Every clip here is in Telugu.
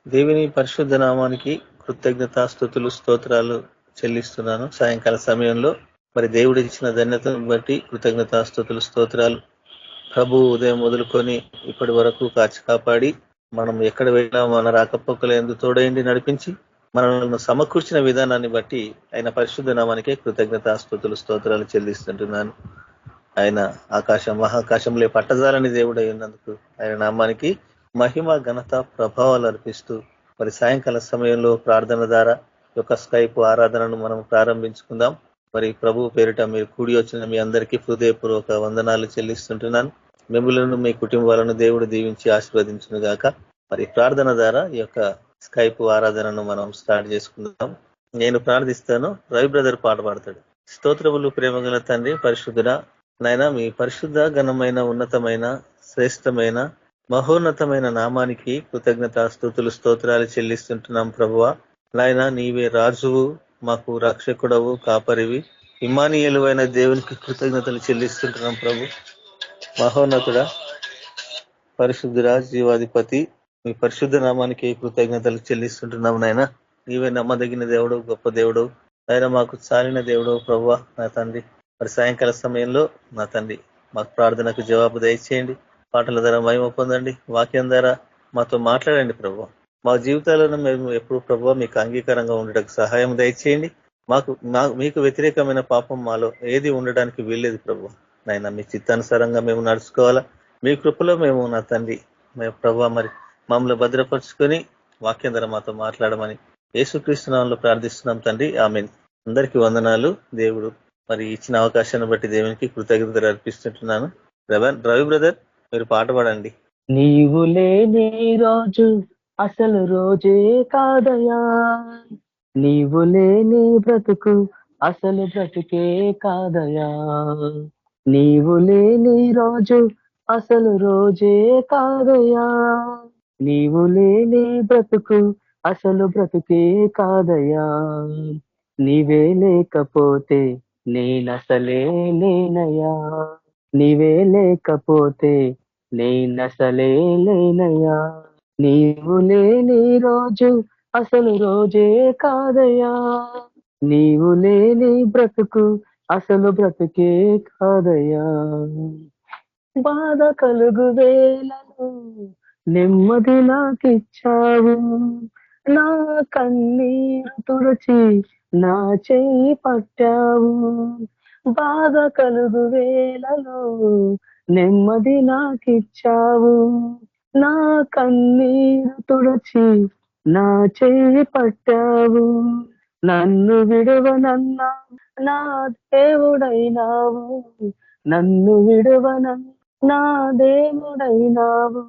దేవుని పరిశుద్ధ నామానికి కృతజ్ఞతాస్తుతులు స్తోత్రాలు చెల్లిస్తున్నాను. సాయంకాల సమయంలో మరి దేవుడు ఇచ్చిన ధన్యతను బట్టి కృతజ్ఞతాస్తుతులు స్తోత్రాలు. ప్రభు ఉదయం మొదలుకొని ఇప్పటి వరకు కాచి కాపాడి మనం ఎక్కడ వెళ్ళినా మన రాకపోకల ఎందు తోడైండి నడిపించి మనల్ని సమకూర్చిన విధానాన్ని బట్టి ఆయన పరిశుద్ధ నామానికే కృతజ్ఞతాస్తుతులు స్తోత్రాలు చెల్లిస్తుంటున్నాను. ఆయన ఆకాశం మహాకాశంలో పట్టజాలని దేవుడై ఉన్నందుకు ఆయన నామానికి మహిమ ఘనత ప్రభావాలు అర్పిస్తూ మరి సాయంకాల సమయంలో ప్రార్థన ద్వారా యొక్క స్కైప్ ఆరాధనను మనం ప్రారంభించుకుందాం. మరి ప్రభు పేరిట మీరు కూడి వచ్చిన మీ అందరికీ హృదయపూర్వక వందనాలు చెల్లిస్తుంటున్నాను. మిమ్మలను మీ కుటుంబాలను దేవుడు దీవించి ఆశీర్వదించును గాక. మరి ప్రార్థన ద్వారా ఈ యొక్క స్కైప్ ఆరాధనను మనం స్టార్ట్ చేసుకుందాం. నేను ప్రార్థిస్తాను, రవి బ్రదర్ పాట పాడతాడు. స్తోత్రములు ప్రేమగల తండ్రి పరిశుద్ధుడా, నాయన మీ పరిశుద్ధ ఘనమైన ఉన్నతమైన శ్రేష్టమైన మహోన్నతమైన నామానికి కృతజ్ఞత స్తుతులు స్తోత్రాలు చెల్లిస్తుంటున్నాం ప్రభువా. నాయన నీవే రాజువు, మాకు రక్షకుడవు, కాపరివి, ఇమ్మానియేలు అయిన దేవునికి కృతజ్ఞతలు చెల్లిస్తుంటున్నాం ప్రభు. మహోన్నతుడా, పరిశుద్ధుడా, జీవాధిపతి, మీ పరిశుద్ధ నామానికి కృతజ్ఞతలు చెల్లిస్తుంటున్నాం నాయన. నీవే నమ్మదగిన దేవుడు, గొప్ప దేవుడు, ఆయన మాకు చాలిన దేవుడు ప్రభువా. నా తండ్రి మరి సాయంకాల సమయంలో నా తండ్రి మాకు ప్రార్థనకు జవాబు దయచేయండి. పాటల ద్వారా మహిమ పొందండి, వాక్యం ద్వారా మాతో మాట్లాడండి ప్రభు. మా జీవితాలను మేము ఎప్పుడు ప్రభు మీకు అంగీకారంగా ఉండడానికి సహాయం దయచేయండి. మీకు వ్యతిరేకమైన పాపం మాలో ఏది ఉండడానికి వీల్లేదు ప్రభు. నాయన మీ చిత్తానుసారంగా మేము నడుచుకోవాలా. మీ కృపలో మేము నా తండ్రి మేము ప్రభు మరి మమ్మల్ని భద్రపరుచుకొని వాక్యం ద్వారా మాతో మాట్లాడమని యేసుక్రీస్తు నామములో ప్రార్థిస్తున్నాం తండ్రి, ఆమేన్. అందరికీ వందనాలు. దేవుడు మరి ఇచ్చిన అవకాశాన్ని బట్టి దేవునికి కృతజ్ఞతలు అర్పిస్తుంటున్నాను. రవి బ్రదర్, మీరు పాట పాడండి. నీవు లేని రోజు అసలు రోజే కాదయా, నీవు లేని బ్రతుకు అసలు బ్రతుకే కాదయా, నీవు లేని రోజు అసలు రోజే కాదయా, నీవు లేని బ్రతుకు అసలు బ్రతుకే కాదయా, నీవే లేకపోతే నేనసలే లేనయా, నీవే లేకపోతే నేనసలే లేనయా, నీవు లేని రోజు అసలు రోజే కాదయా, నీవు లేని బ్రతుకు అసలు బ్రతుకే కాదయా, బాధ కలుగు వేళను నెమ్మది నాకిచ్చావు, నా కన్నీరు తుడచి నా చెయ్యి పట్టావు, బాధ కలుగు వేళలో నెమ్మది నాకిచ్చావు, నా కన్నీరు తుడచి నా చెయ్యి పట్టావు, నన్ను విడువనన్నా నా దేవుడైనావు, నన్ను విడువనన్నా నా దేవుడైనావు,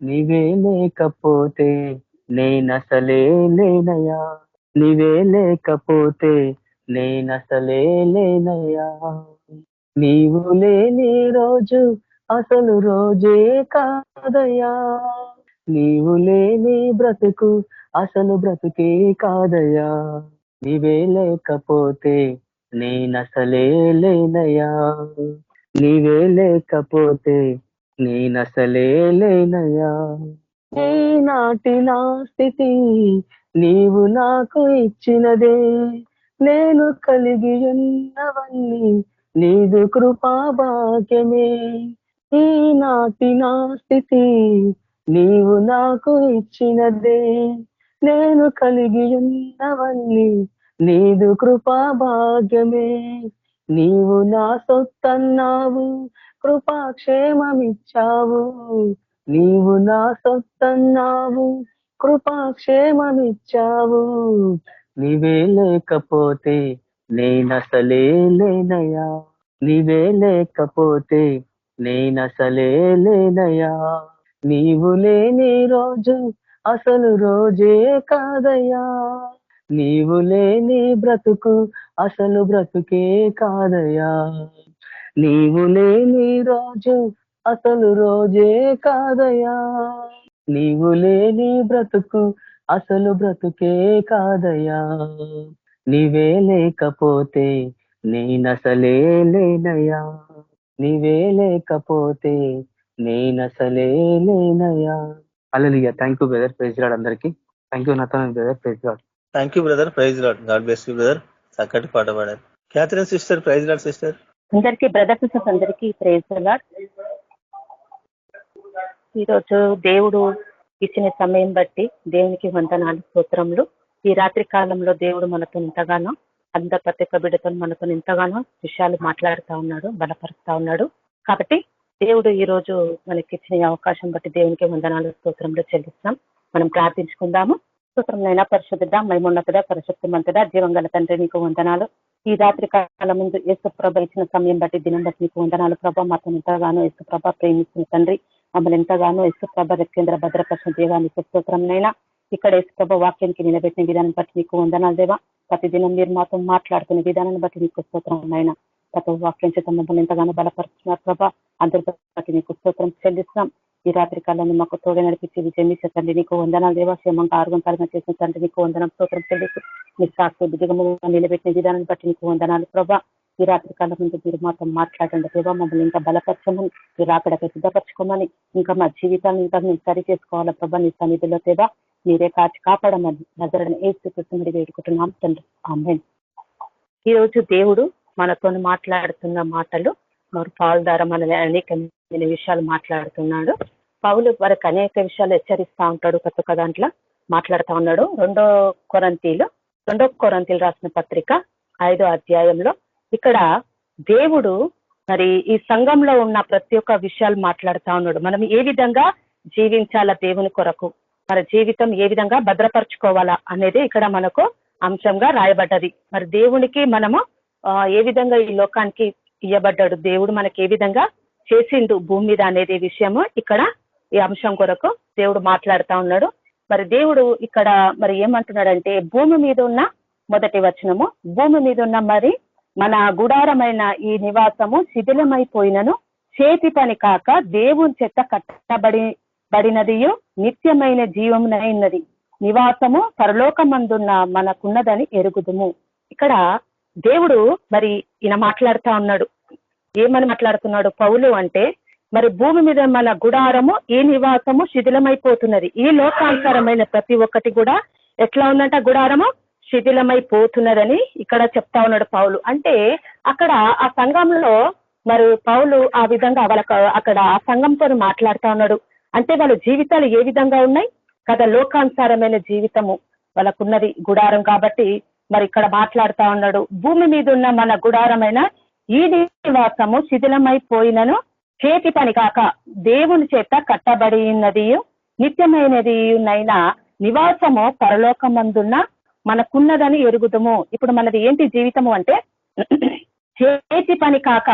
నీవే లేకపోతే నేనసలే లేనయా, నీవే లేకపోతే నేనసలే లేనయా, నీవు లేని రోజు అసలు రోజే కాదయా, నీవు లేని బ్రతుకు అసలు బ్రతుకే కాదయా, నీవే లేకపోతే నేనసలే లేనయా, నీవే లేకపోతే నేనసలే లేనయా, ఈనాటి నా స్థితి నీవు నాకు ఇచ్చినదే, నేను కలిగి ఉన్నవన్నీ నీదు కృపా భాగ్యమే, ఈనాటి నా స్థితి నీవు నాకు ఇచ్చినదే, నేను కలిగి ఉన్నవన్నీ నీదు కృపా భాగ్యమే, నీవు నా సొత్తన్నావు, కృపాక్షేమమిచ్చావు, నీవు నా సొత్తన్నావు, కృపాక్షేమమిచ్చావు, నీవే లేకపోతే నేనసలే లేనయా, నీవే లేకపోతే నేనసలే లేనయా, నీవు లేని రోజు అసలు రోజే కాదయా, నీవు లేని బ్రతుకు అసలు బ్రతుకే కాదయా, నీవు లేని రోజు అసలు రోజే కాదయా, నీవు లేని బ్రతుకు అసలు బ్రతుకే కాదయా, నీవే లేకపోతే నేనసలే లేనయా, నీవే లేకపోతే నేనసలే లేనయా, hallelujah. Thank you brother. Praise lord అందరికీ. Thank you Nathan brother. Praise lord. Thank you brother. Praise lord. God bless you brother. చక్కటి పాట పాడారు. Catherine sister, praise lord sister. అందరికీ బ్రదర్స్ సిస్టర్స్ అందరికీ ప్రైజ్ లార్డ్. ఈరోజు దేవుడు ఇచ్చిన సమయం బట్టి దేవునికి వందనాలు, స్తోత్రములు. ఈ రాత్రి కాలంలో దేవుడు మనతో ఎంతగానో ప్రతి ఒక్క బిడ్డతో మనతో ఎంతగానో విషయాలు మాట్లాడుతూ ఉన్నాడు, బలపరుస్తా ఉన్నాడు. కాబట్టి దేవుడు ఈ రోజు మనకి ఇచ్చిన అవకాశం బట్టి దేవునికి వందనాలు, స్తోత్రములు చెల్లిస్తాం. మనం ప్రార్థించుకుందాము. స్తోత్రంనైనా పరిశుద్ధుడా, మహిమోన్నతుడా, పరిశుద్ధమంతుడా, జీవంగల తండ్రి నీకు వందనాలు. ఈ రాత్రి కాలం ముందు యేసు ప్రభ ఇచ్చిన సమయం బట్టి దినం బట్టి నీకు వందనాలు ప్రభ. మాతో ఎంతగానో యేసు ప్రభ ప్రేమిస్తున్న తండ్రి, మమ్మల్ని ఎంతగానో యేసు ప్రభ కేంద్ర భద్రపరిచిన దేవా నీకు స్తోత్రంనైనా. ఇక్కడ యేసు ప్రభ వాక్యానికి నిలబెట్టిన విధానం బట్టి నీకు వందనాలు దేవా. ప్రతిదినం మీరు మాతో మాట్లాడుతున్న విధానాన్ని బట్టి నీకు స్తోత్రంనైనా. ప్రతి వాక్యం చేత మమ్మల్ని ఎంతగానో బలపరుస్తున్నారు ప్రభ. అందరి బట్టి నీకు స్తోత్రం చెల్లిస్తాం. ఈ రాత్రి కాలాన్ని మాకు తోడే నడిపించి విజయమిచ్చే తండ్రి నీకు వందనాలు దేవా. క్షేమంగా ఆరోగ్యంగా చేసిన తండ్రి నీకు వందనం, స్తోత్రం చెల్లిస్తూ మీ సాక్షి దిగముగా నిలబెట్టిన విధానాన్ని బట్టి నీకు వందనాలు ప్రభా. ఈ రాత్రి కాలం ముందు మీరు మాతో మాట్లాడండి దేవా. మమ్మల్ని ఇంకా బలపరచమని, మీరు అక్కడికి సిద్ధపరచుకోమని, ఇంకా మా జీవితాన్ని ఇంకా మేము సరి చేసుకోవాలా ప్రభా. నీ సన్నిధిలో దేవా మీరే కాచి కాపాడమని నజరుడైన యేసుక్రీస్తుని వేడుకుంటున్నాం తండ్రి. ఆమేన్. ఈ రోజు దేవుడు మనతో మాట్లాడుతున్న మాటలు మరి పౌలు ద్వారా మనల్ని అనేకమైన విషయాలు మాట్లాడుతున్నాడు. పౌలు వరకు అనేక విషయాలు హెచ్చరిస్తా ఉంటాడు, ప్రతి ఒక్క దాంట్లో మాట్లాడుతూ ఉన్నాడు. రెండో కొరింథీయులు రాసిన పత్రిక 5వ అధ్యాయంలో ఇక్కడ దేవుడు మరి ఈ సంఘంలో ఉన్న ప్రతి ఒక్క విషయాలు మాట్లాడుతూ ఉన్నాడు. మనం ఏ విధంగా జీవించాలా దేవుని కొరకు, మన జీవితం ఏ విధంగా భద్రపరచుకోవాలా అనేది ఇక్కడ మనకు అంశంగా రాయబడ్డది. మరి దేవునికి మనము ఏ విధంగా ఈ లోకానికి ఇయ్యబడ్డాడు, దేవుడు మనకి ఏ విధంగా చేసిండు భూమి మీద అనేది విషయము ఇక్కడ ఈ అంశం కొరకు దేవుడు మాట్లాడుతా ఉన్నాడు. మరి దేవుడు ఇక్కడ మరి ఏమంటున్నాడంటే, భూమి మీద ఉన్న మొదటి వచనము, భూమి మీద ఉన్న మరి మన గుడారమైన ఈ నివాసము శిథిలమైపోయినను చేతి పని కాక దేవుని చేత కట్టబడినదియు నిత్యమైన జీవమునైనది నివాసము పరలోకమందున్న మనకున్నదని ఎరుగుదుము. ఇక్కడ దేవుడు మరి ఈయన మాట్లాడుతా ఉన్నాడు. ఏమని మాట్లాడుతున్నాడు పౌలు అంటే, మరి భూమి మీద మన గుడారము ఈ నివాసము శిథిలమైపోతున్నది. ఈ లోకాంతరమైన ప్రతి ఒక్కటి కూడా ఎట్లా ఉందంట, గుడారము శిథిలమైపోతున్నదని ఇక్కడ చెప్తా ఉన్నాడు పౌలు. అంటే అక్కడ ఆ సంఘంలో మరి పౌలు ఆ విధంగా వాళ్ళకు అక్కడ ఆ సంఘంతో మాట్లాడుతా ఉన్నాడు. అంటే వాళ్ళ జీవితాలు ఏ విధంగా ఉన్నాయి కదా, లోకానుసారమైన జీవితము వాళ్ళకున్నది గుడారం. కాబట్టి మరి ఇక్కడ మాట్లాడుతా ఉన్నాడు, భూమి మీద ఉన్న మన గుడారమైన ఈ నివాసము శిథిలమైపోయినను చేతి పని కాక దేవుని చేత కట్టబడినది నిత్యమైనది నైనా నివాసము పరలోకమందున్న మనకున్నదని ఎరుగుదము. ఇప్పుడు మనది ఏంటి జీవితము అంటే చేతి పని కాక,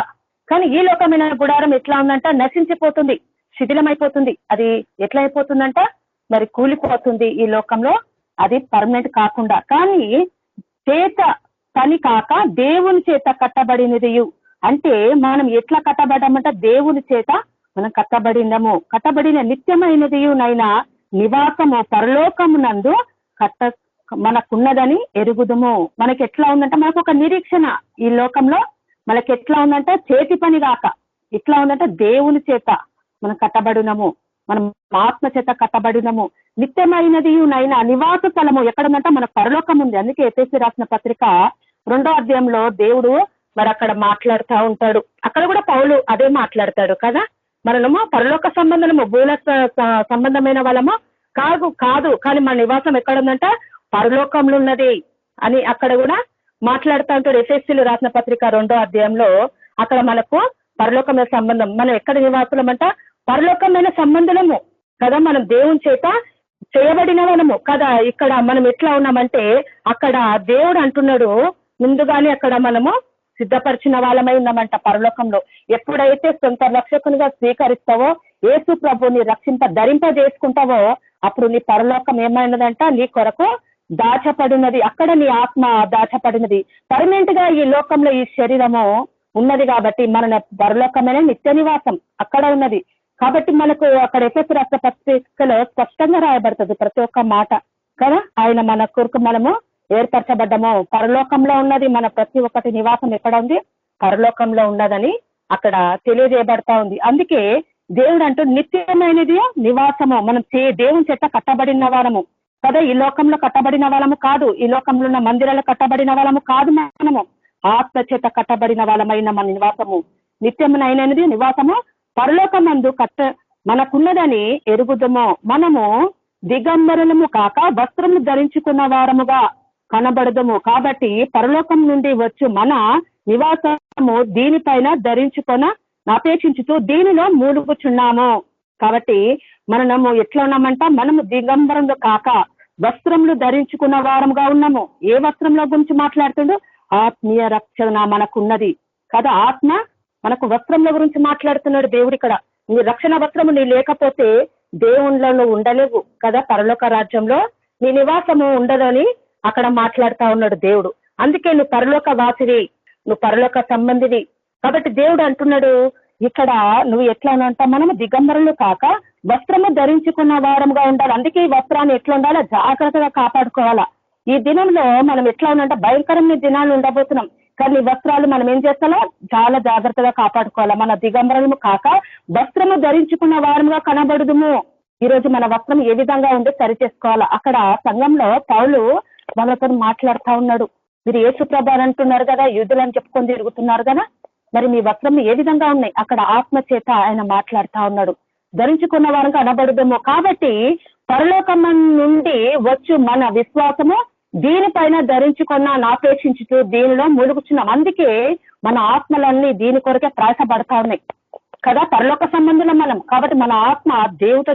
కానీ ఈ లోకమైన గుడారం ఎట్లా ఉందంట, నశించిపోతుంది, శిథిలమైపోతుంది. అది ఎట్లా అయిపోతుందంట, మరి కూలిపోతుంది ఈ లోకంలో, అది పర్మనెంట్ కాకుండా. కానీ చేత పని కాక దేవుని చేత కట్టబడినది అంటే మనం ఎట్లా కట్టబడ్డామంట, దేవుని చేత మనం కట్టబడినము. కట్టబడిన నిత్యమైనది నైనా నివాసము పరలోకమునందు మనకున్నదని ఎరుగుదుము. మనకి ఎట్లా ఉందంట, మనకు ఒక నిరీక్షణ ఈ లోకంలో మనకి ఎట్లా ఉందంట, చేతి పని కాక ఇట్లా ఉందంట, దేవుని చేత మనం కట్టబడినము, మనం ఆత్మ చేత కట్టబడినము. నిత్యమైనది నైనా నివాస స్థలము ఎక్కడుందంట, మన పరలోకం ఉంది. అందుకే ఎఫెసీ రాసిన పత్రిక 2వ అధ్యాయంలో దేవుడు మరి అక్కడ మాట్లాడుతూ ఉంటాడు. అక్కడ కూడా పౌలు అదే మాట్లాడతాడు కదా, మనము పరలోక సంబంధము భూల సంబంధమైన వాళ్ళము కాదు, కానీ మన నివాసం ఎక్కడుందంట, పరలోకంలో ఉన్నది అని అక్కడ కూడా మాట్లాడుతూ ఉంటాడు. ఎఫెసీలు రాసిన పత్రిక 2వ అధ్యాయంలో అక్కడ మనకు పరలోకమైన సంబంధం, మనం ఎక్కడ నివాసులం అంట, పరలోకమైన సంబంధము కదా, మనం దేవుని చేత చేయబడిన వాళ్ళము కదా. ఇక్కడ మనం ఎట్లా ఉన్నామంటే, అక్కడ దేవుడు అంటున్నాడు ముందుగానే అక్కడ మనము సిద్ధపరిచిన వాళ్ళమై ఉన్నామంట పరలోకంలో. ఎప్పుడైతే సొంత రక్షకునిగా స్వీకరిస్తావో, యేసు ప్రభుని ధరింపజేసుకుంటావో, అప్పుడు నీ పరలోకం ఏమైనదంట, నీ కొరకు దాచపడినది, అక్కడ నీ ఆత్మ దాచపడినది. పర్మనెంట్ గా ఈ లోకంలో ఈ శరీరము ఉన్నది కాబట్టి మన పరలోకమైన నిత్య నివాసం అక్కడ ఉన్నది. కాబట్టి మనకు అక్కడ ఎఫెసీ రాష్ట్ర పత్రికలో స్పష్టంగా రాయబడుతుంది ప్రతి ఒక్క మాట కదా. ఆయన మన కొరకు మనము ఏర్పరచబడ్డము, పరలోకంలో ఉన్నది. మన ప్రతి ఒక్కటి నివాసం ఎక్కడ ఉంది, పరలోకంలో ఉన్నదని అక్కడ తెలియజేయబడతా ఉంది. అందుకే దేవుడు అంటూ నిత్యమైనది నివాసము. మనం దేవుని చేత కట్టబడిన వారము కదా, ఈ లోకంలో కట్టబడిన వాళ్ళము కాదు, ఈ లోకంలో ఉన్న మందిరాలు కట్టబడిన వాళ్ళము కాదు, మనము ఆత్మ చేత కట్టబడిన వాళ్ళమైన మన నివాసము నిత్యమైనది నివాసము పరలోకమందు మనకున్నదని ఎరుగుదము. మనము దిగంబరులము కాక వస్త్రము ధరించుకున్న వారముగా కనబడదము. కాబట్టి పరలోకం నుండి వచ్చు మన నివాసము దీనిపైన ధరించుకొన అపేక్షించుతూ దీనిలో మూలుగుచున్నాము. కాబట్టి మనము ఎట్లా ఉన్నామంట, మనము దిగంబరంలో కాక వస్త్రములు ధరించుకున్న వారముగా ఉన్నాము. ఏ వస్త్రంలో గురించి మాట్లాడుతుండో ఆత్మీయ రక్షణ మనకున్నది కదా. ఆత్మ మనకు వస్త్రంలో గురించి మాట్లాడుతున్నాడు దేవుడు ఇక్కడ. నీ రక్షణ వస్త్రము నీ లేకపోతే దేవుళ్ళలో ఉండలేవు కదా, పరలోక రాజ్యంలో నీ నివాసము ఉండదని అక్కడ మాట్లాడుతా ఉన్నాడు దేవుడు. అందుకే నువ్వు పరలోక వాసివి, నువ్వు పరలోక సంబంధివి. కాబట్టి దేవుడు అంటున్నాడు ఇక్కడ, నువ్వు ఎట్లా అంట, మనము దిగంబరులు కాక వస్త్రము ధరించుకున్న వారంగా ఉండాలి. అందుకే ఈ వస్త్రాన్ని ఎట్లా ఉండాలా, జాగ్రత్తగా కాపాడుకోవాలా. ఈ దినంలో మనం ఎట్లా ఉందంటే భయంకరమైన దినాలు ఉండబోతున్నాం, కానీ వస్త్రాలు మనం ఏం చేస్తామో చాలా జాగ్రత్తగా కాపాడుకోవాలా. మన దిగంబరము కాక వస్త్రము ధరించుకున్న వారముగా కనబడుదుము. ఈ రోజు మన వస్త్రం ఏ విధంగా ఉందో సరి చేసుకోవాలా. అక్కడ సంఘంలో పౌలు వాళ్ళతో మాట్లాడుతా ఉన్నాడు, మీరు యేసు ప్రభు అని అంటున్నారు కదా, యూదులు అని చెప్పుకొని తిరుగుతున్నారు కదా, మరి మీ వస్త్రం ఏ విధంగా ఉన్నాయి. అక్కడ ఆత్మ చేత ఆయన మాట్లాడుతా ఉన్నాడు, ధరించుకున్న వారంగా అనబడుదేమో. కాబట్టి పరలోకం నుండి వచ్చు మన విశ్వాసము దీనిపైన ధరించుకున్న నాపేక్షించుతూ దీనిలో మూలుగుచున్నాం. అందుకే మన ఆత్మలన్నీ దీని కొరకే ప్రయాసపడతా ఉన్నాయి కదా, పరలోక సంబంధులం మనం. కాబట్టి మన ఆత్మ దేవుతో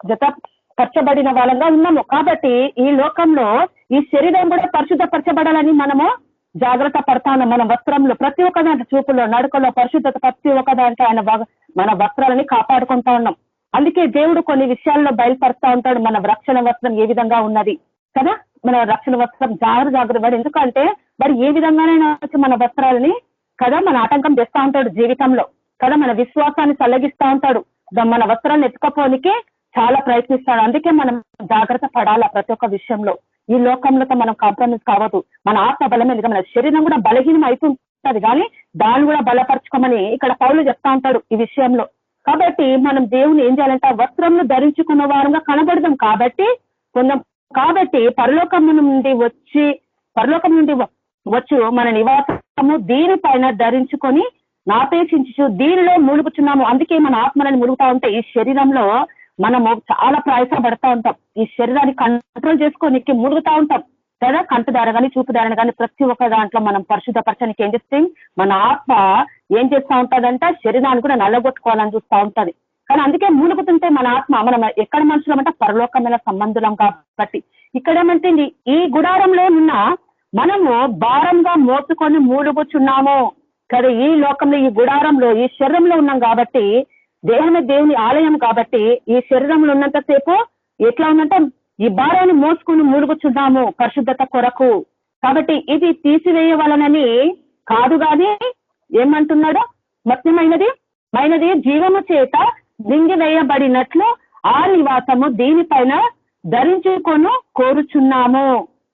జతపరచబడిన వాళ్ళంగా ఉన్నాము. కాబట్టి ఈ లోకంలో ఈ శరీరం కూడా పరిశుద్ధపరచబడాలని మనము జాగ్రత్త పడతాను. మన వస్త్రంలో ప్రతి ఒక్క దాంట్లో, చూపులో, నడుకలో పరిశుద్ధత ప్రతి ఒక్క దాంట్లో ఆయన మన వస్త్రాలని కాపాడుకుంటా ఉన్నాం. అందుకే దేవుడు కొన్ని విషయాల్లో బయలుపరుస్తా ఉంటాడు మన రక్షణ వస్త్రం ఏ విధంగా ఉన్నది కదా. మన రక్షణ వస్త్రం జాగ్రత్త పడి, ఎందుకంటే వాడు ఏ విధంగానైనా మన వస్త్రాలని కదా మన ఆటంకం చేస్తా ఉంటాడు జీవితంలో కదా, మన విశ్వాసాన్ని చల్లగిస్తా ఉంటాడు, మన వస్త్రాన్ని ఎత్తుకపోనికే చాలా ప్రయత్నిస్తాడు. అందుకే మనం జాగ్రత్త పడాలా ప్రతి ఒక్క విషయంలో. ఈ లోకంలో మనం కాంప్రమైజ్ కావద్దు. మన ఆత్మ బలమే, మన శరీరం కూడా బలహీనం అవుతుంటది, కానీ దాన్ని కూడా బలపరచుకోమని ఇక్కడ పౌలు చెప్తా ఉంటాడు ఈ విషయంలో. కాబట్టి మనం దేవుని ఏం చేయాలంటే వస్త్రంను ధరించుకున్న వారంగా కనబడదాం. కాబట్టి పరలోకం నుండి వచ్చు మన నివాసము దీనిపైన ధరించుకొని నాపేక్షించు దీనిలో మూలుగుచున్నాము. అందుకే మన ఆత్మలను ములుగుతా ఉంటే ఈ శరీరంలో మనము చాలా ప్రయాసపడతా ఉంటాం. ఈ శరీరాన్ని కంట్రోల్ చేసుకోనికి ములుగుతా ఉంటాం కదా. కంటుదార కానీ చూపుదారణ కానీ ప్రతి ఒక్క దాంట్లో మనం పరిశుద్ధపరచడానికి ఏం చేస్తే మన ఆత్మ ఏం చేస్తా ఉంటదంటే శరీరాన్ని కూడా నల్లగొట్టుకోవాలని చూస్తా ఉంటది. కానీ అందుకే మూలుగుతుంటే మన ఆత్మ, మనం ఎక్కడ మనుషులం అంటే పరలోకమైన సంబంధులం. కాబట్టి ఇక్కడ ఏమంటే ఈ గుడారంలో ఉన్న మనము భారంగా మోసుకొని మూలుగుచున్నాము కదా. ఈ లోకంలో ఈ గుడారంలో ఈ శరీరంలో ఉన్నాం కాబట్టి, దేహమే దేవుని ఆలయం కాబట్టి ఈ శరీరంలో ఉన్నంతసేపు ఎట్లా ఉందంటే ఈ భారాన్ని మోసుకొని మూలుగుచున్నాము పరిశుద్ధత కొరకు. కాబట్టి ఇది తీసివేయవలనని కాదు, గాని ఏమంటున్నాడు, మత్యమైనది జీవము చేత మింగివేయబడినట్లు ఆ నివాసము దీనిపైన ధరించుకొని కోరుచున్నాము.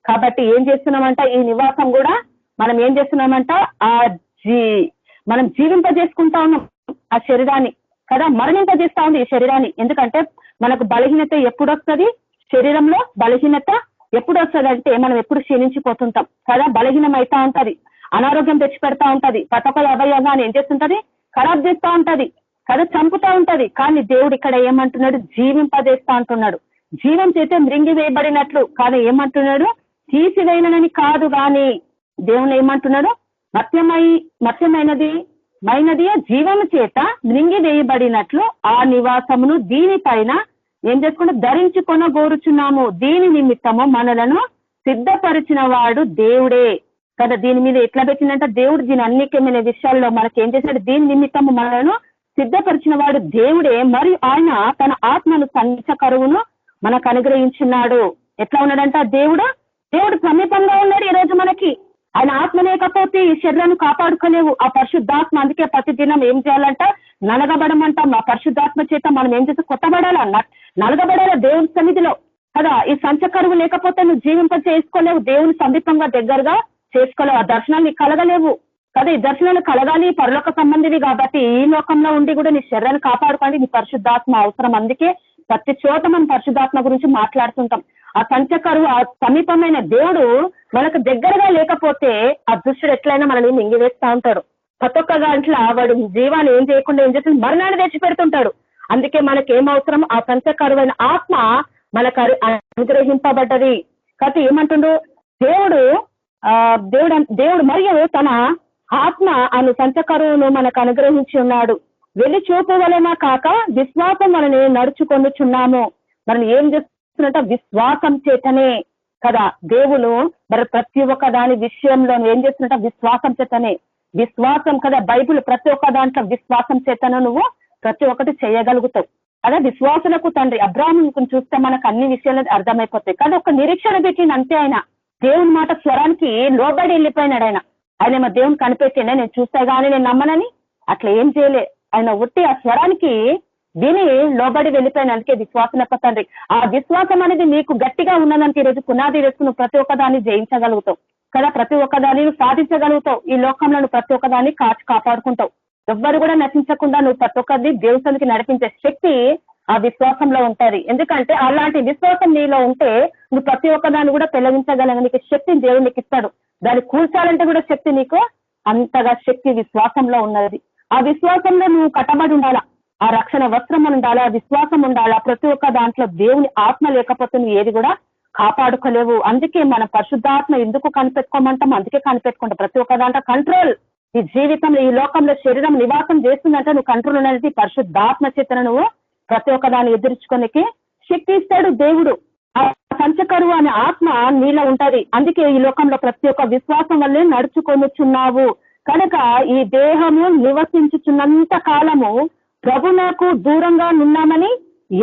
కాబట్టి ఏం చేస్తున్నామంట, ఈ నివాసం కూడా మనం ఏం చేస్తున్నామంట మనం జీవింపజేసుకుంటా ఉన్నాం ఆ శరీరాన్ని కదా, మరణింపజేస్తా ఉంది ఈ శరీరాన్ని. ఎందుకంటే మనకు బలహీనత ఎప్పుడు వస్తుంది, శరీరంలో బలహీనత ఎప్పుడు వస్తుంది అంటే మనం ఎప్పుడు క్షీణించిపోతుంటాం కదా, బలహీనం అవుతా ఉంటది, అనారోగ్యం తెచ్చిపెడతా ఉంటది, ప్రతి ఒక్క అవయవాన్ని ఏం చేస్తుంటది, ఖరాబ్ చేస్తా ఉంటది కదా, చంపుతా ఉంటది. కానీ దేవుడు ఇక్కడ ఏమంటున్నాడు, జీవింపజేస్తా అంటున్నాడు. జీవం చేతే మృంగి వేయబడినట్లు. కానీ ఏమంటున్నాడు, తీసివేయనని కాదు, గాని దేవుని ఏమంటున్నాడు, మత్యమైనది జీవము చేత మృంగి వేయబడినట్లు ఆ నివాసమును దీనిపైన ఏం చేసుకుంటే ధరించుకొని కోరుచున్నాము. దీని నిమిత్తము మనలను సిద్ధపరిచిన వాడు దేవుడే కదా. దీని మీద ఎట్లా పెట్టిందంటే దేవుడు దీని అన్నికమైన విషయాల్లో మనకి ఏం చేశాడు, దీని నిమిత్తము మనలను సిద్ధపరిచిన వాడు దేవుడే. మరియు ఆయన తన ఆత్మను సంచకరువును మనకు అనుగ్రహించున్నాడు. ఎట్లా ఉన్నాడంట, దేవుడు సమీపంగా ఉన్నాడు. ఈ రోజు మనకి ఆయన ఆత్మ లేకపోతే ఈ శరీరాన్ని కాపాడుకోలేవు. ఆ పరిశుద్ధాత్మ, అందుకే ప్రతి దినం ఏం చేయాలంట, నలగబడమంటాం. ఆ పరిశుద్ధాత్మ చేత మనం ఏం చేస్తే కొత్తబడాలా, నలగబడాలా దేవుని సన్నిధిలో కదా. ఈ సంచకరువు లేకపోతే నువ్వు జీవింప చేసుకోలేవు, దేవుని సమీపంగా దగ్గరగా చేసుకోలేవు, ఆ దర్శనాన్ని కలగలేవు కదా ఈ దర్శనాలు కలగాలి, పరలోక సంబంధివి కాబట్టి ఈ లోకంలో ఉండి కూడా నీ శరీరాన్ని కాపాడుకోండి, నీ పరిశుద్ధాత్మ అవసరం. అందుకే ప్రతి చోట మనం పరిశుద్ధాత్మ గురించి మాట్లాడుతుంటాం. ఆ సంచకరు, ఆ సమీపమైన దేవుడు మనకు దగ్గరగా లేకపోతే ఆ దుష్టుడు ఎట్లయినా మనల్ని మింగివేస్తా ఉంటాడు. ప్రతి ఒక్క దాంట్లో వాడు జీవాన్ని ఏం చేయకుండా ఏం చేస్తుంది, మరణాన్ని తెచ్చిపెడుతుంటాడు. అందుకే మనకేం అవసరం, ఆ సంచకరువైన ఆత్మ మనకు అనుగ్రహింపబడ్డది. కాబట్టి ఏమంటుండు దేవుడు మరియు తన ఆత్మ అను సంచకరువును మనకు అనుగ్రహించి ఉన్నాడు. వెళ్ళి చూపు వలన కాక విశ్వాసం వలన నడుచుకొనుచున్నాము. మనం ఏం చేస్తున్నట్ట, విశ్వాసం చేతనే కదా. దేవుడు మరి ప్రతి ఒక్క దాని విషయంలో ఏం చేస్తున్నట్ట, విశ్వాసం చేతనే. విశ్వాసం కదా, బైబుల్ ప్రతి ఒక్క దాంట్లో విశ్వాసం చేతన నువ్వు ప్రతి ఒక్కటి చేయగలుగుతావు. అదే విశ్వాసులకు తండ్రి అబ్రాహామును చూస్తే మనకు అన్ని విషయాలు అర్థమైపోతాయి. కానీ ఒక నిరీక్షణ పెట్టింది అంతే. ఆయన దేవుని మాట స్వరానికి లోబడి వెళ్ళిపోయినాడు. ఆయన మా దేవుని కనిపెట్టిండే, నేను చూస్తే గానీ నేను నమ్మనని అట్లా ఏం చేయలే. ఆయన ఒట్టి ఆ స్వరానికి విని లోబడి వెళ్ళిపోయిన, అందుకే విశ్వాసం యొక్క తండ్రి. ఆ విశ్వాసం అనేది నీకు గట్టిగా ఉన్నదానికి ఈరోజు పునాది వేసుకుని ప్రతి ఒక్కదాన్ని జయించగలుగుతావు కదా, ప్రతి ఒక్కదాన్ని సాధించగలుగుతావు. ఈ లోకంలో నువ్వు ప్రతి ఒక్కదాన్ని కాపాడుకుంటావు. ఎవ్వరు కూడా నశించకుండా నువ్వు ప్రతి ఒక్కరిని దేవునికి నడిపించే శక్తి ఆ విశ్వాసంలో ఉంటది. ఎందుకంటే అలాంటి విశ్వాసం నీలో ఉంటే నువ్వు ప్రతి ఒక్కదాన్ని కూడా పెళ్లగించగలగా నీకు శక్తిని దేవుడు నీకు ఇస్తాడు. దాన్ని కూల్చాలంటే కూడా శక్తి నీకు అంతగా శక్తి విశ్వాసంలో ఉన్నది. ఆ విశ్వాసంలో నువ్వు కట్టబడి ఉండాలా, ఆ రక్షణ వస్త్రం ఉండాలా, విశ్వాసం ఉండాలా. ప్రతి ఒక్క దాంట్లో దేవుని ఆత్మ లేకపోతే నువ్వు ఏది కూడా కాపాడుకోలేవు. అందుకే మన పరిశుద్ధాత్మ ఎందుకు కనిపెట్టుకోమంటాం, అందుకే కనిపెట్టుకుంటాం. ప్రతి ఒక్క దాంట్లో కంట్రోల్. ఈ జీవితంలో ఈ లోకంలో శరీరం నివాసం చేస్తుందంటే నువ్వు కంట్రోల్ అనేది పరిశుద్ధాత్మ చేతన నువ్వు ప్రతి ఒక్క దాన్ని ఎదుర్చుకోనికి శక్తి ఇస్తాడు దేవుడు. ఆ సంచకరువు అనే ఆత్మ నీలో ఉంటది. అందుకే ఈ లోకంలో ప్రతి ఒక్క విశ్వాసం వల్లే నడుచుకొనుచున్నావు. కనుక ఈ దేహము నివసించుచున్నంత కాలము ప్రభునకు దూరంగా ఉన్నామని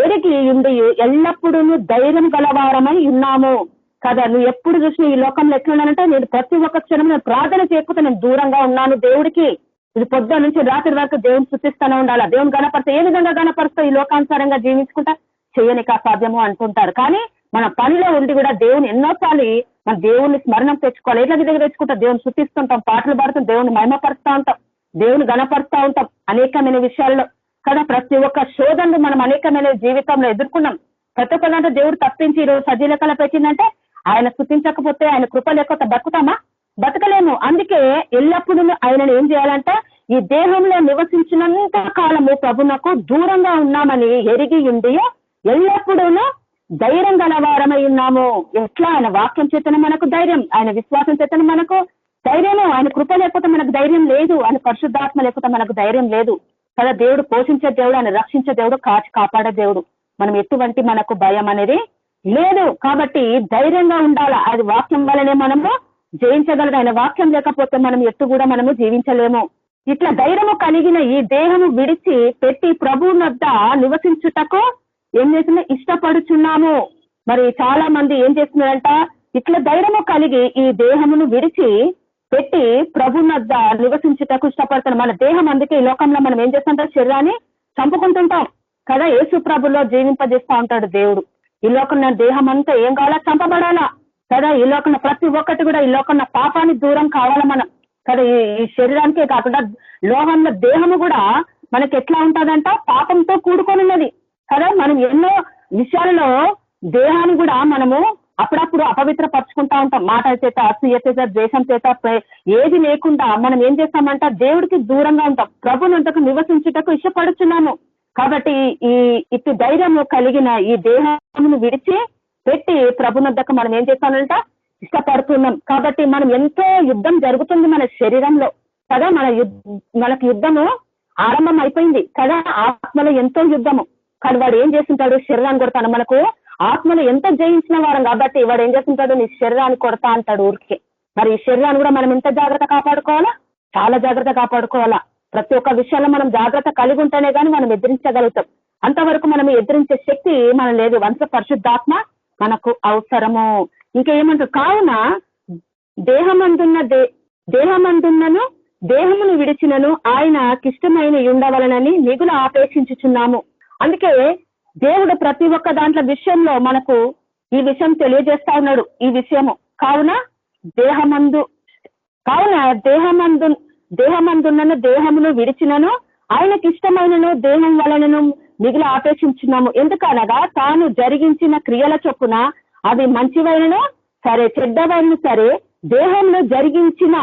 ఎరిగి ఉండి ఎల్లప్పుడూ ధైర్యం గలవారమై ఉన్నాము కదా. నువ్వు ఎప్పుడు చూసినా ఈ లోకంలో ఎట్లున్నానంటే, నేను ప్రతి ఒక్క క్షణం నేను ప్రార్థన చేయకపోతే నేను దూరంగా ఉన్నాను దేవుడికి. ఇది పొద్దున్న నుంచి రాత్రి వరకు దేవుని సృష్టిస్తూనే ఉండాలా, దేవుని గణపరిస్తే ఏ విధంగా గణపరుస్తా ఈ లోకానుసారంగా జీవించుకుంటా చేయనిక అసాధ్యము అంటుంటారు. కానీ మన పనిలో ఉండి కూడా దేవుని ఎన్నోసార్లు మన దేవుని స్మరణం తెచ్చుకోవాలి. ఎట్లా దగ్గర తెచ్చుకుంటా, దేవుని సృష్టిస్తుంటాం, పాటలు పాడుతాం, దేవుని మహిమపరుస్తూ ఉంటాం, దేవుని గణపరుస్తూ ఉంటాం అనేకమైన విషయాల్లో కదా. ప్రతి ఒక్క శోధనలు మనం అనేకమైన జీవితంలో ఎదుర్కొన్నాం. ప్రతి ఒక్క దాంట్లో దేవుడు తప్పించి ఈరోజు సజీలకల పెట్టిందంటే ఆయన స్థుతించకపోతే, ఆయన కృప లేకపోతే బతుకుతామా? బతకలేము. అందుకే ఎల్లప్పుడూ ఆయనను ఏం చేయాలంట, ఈ దేహంలో నివసించినంత కాలము ప్రభునకు దూరంగా ఉన్నామని ఎరిగి ఉండి ఎల్లప్పుడూ ధైర్యం గలవారమై ఉన్నాము. ఎట్లా? ఆయన వాక్యం చేతనే మనకు ధైర్యం, ఆయన విశ్వాసం చేతనే మనకు ధైర్యము. ఆయన కృప లేకపోతే మనకు ధైర్యం లేదు, ఆయన పరిశుద్ధాత్మ లేకపోతే మనకు ధైర్యం లేదు కదా. దేవుడు పోషించే దేవుడు, ఆయన రక్షించే దేవుడు, కాపాడే దేవుడు. మనం ఎటువంటి మనకు భయం అనేది లేదు. కాబట్టి ధైర్యంగా ఉండాలా. అది వాక్యం వల్లనే మనము జయించగలదు. ఆయన వాక్యం లేకపోతే మనం ఎట్టు కూడా మనము జీవించలేము. ఇట్లా ధైర్యము కలిగిన ఈ దేహము విడిచి పెట్టి ప్రభు వద్ద నివసించుటకు ఏం చేస్తున్నా ఇష్టపడుచున్నాము. మరి చాలా మంది ఏం చేస్తున్నారంట, ఇట్లా ధైర్యము కలిగి ఈ దేహమును విడిచి పెట్టి ప్రభు వద్ద నివసించుటకు ఇష్టపడుతున్నాం. మన దేహం అందుకే ఈ లోకంలో మనం ఏం చేస్తుంటాం, శరీరాన్ని చంపుకుంటుంటాం కదా. యేసు ప్రభులో జీవింపజేస్తా ఉంటాడు దేవుడు. ఈ లోకంలో దేహం అంతా ఏం కావాలా, చంపబడాలా కదా. ఈ లోకంలో ప్రతి ఒక్కటి కూడా ఈ లోకంలో పాపాన్ని దూరం కావాలా మనం కదా. ఈ శరీరానికే కాకుండా లోకంలో దేహము కూడా మనకి ఎట్లా ఉంటుందంట, పాపంతో కూడుకొని ఉన్నది కదా. మనం ఎన్నో విషయాలలో దేహాన్ని కూడా మనము అప్పుడప్పుడు అపవిత్రపరుచుకుంటా ఉంటాం. మాటల చేత, అసూయ చేత, ద్వేషం చేత, ఏది లేకుండా మనం ఏం చేస్తామంట, దేవుడికి దూరంగా ఉంటాం. ప్రభునంతకు నివసించుటకు ఇష్టపడుచున్నాము. కాబట్టి ఈ ఇటు ధైర్యము కలిగిన ఈ దేహమును విడిచి పెట్టి ప్రభునంతకు మనం ఏం చేస్తామంట, ఇష్టపడుతున్నాం. కాబట్టి మనం ఎంతో యుద్ధం జరుగుతుంది మన శరీరంలో కదా. మనకు యుద్ధము ఆరంభం అయిపోయింది కదా. ఆత్మలో ఎంతో యుద్ధము. కానీ వాడు ఏం చేస్తుంటాడు, శరీరాన్ని కొడతాను. మనకు ఆత్మలో ఎంత జయించిన వారం కాబట్టి వాడు ఏం చేస్తుంటాడు, నీ శరీరాన్ని కొడతా అంటాడు ఊరికి. మరి ఈ శరీరాన్ని కూడా మనం ఎంత జాగ్రత్త కాపాడుకోవాలా, చాలా జాగ్రత్త కాపాడుకోవాలా. ప్రతి ఒక్క విషయంలో మనం జాగ్రత్త కలిగి ఉంటేనే కానీ మనం ఎదిరించగలుగుతాం. అంతవరకు మనం ఎదిరించే శక్తి మనం లేదు. వంశ పరిశుద్ధాత్మ మనకు అవసరము. ఇంకేమంటారు, కావున దేహమందున్నను దేహమును విడిచినను ఆయన కిష్టమైన ఉండవలనని మిగులు ఆపేక్షించుచున్నాము. అందుకే దేవుడు ప్రతి ఒక్క దాంట్లో విషయంలో మనకు ఈ విషయం తెలియజేస్తా ఉన్నాడు. ఈ విషయము కావున దేహమందున్నను దేహమును విడిచినను ఆయనకి ఇష్టమైనను దేహం వలనను మిగిలి ఆపేక్షించున్నాము. ఎందుకనగా తాను జరిగించిన క్రియల చొప్పున అవి మంచివైనను సరే చెడ్డవైన సరే దేహంలో జరిగించిన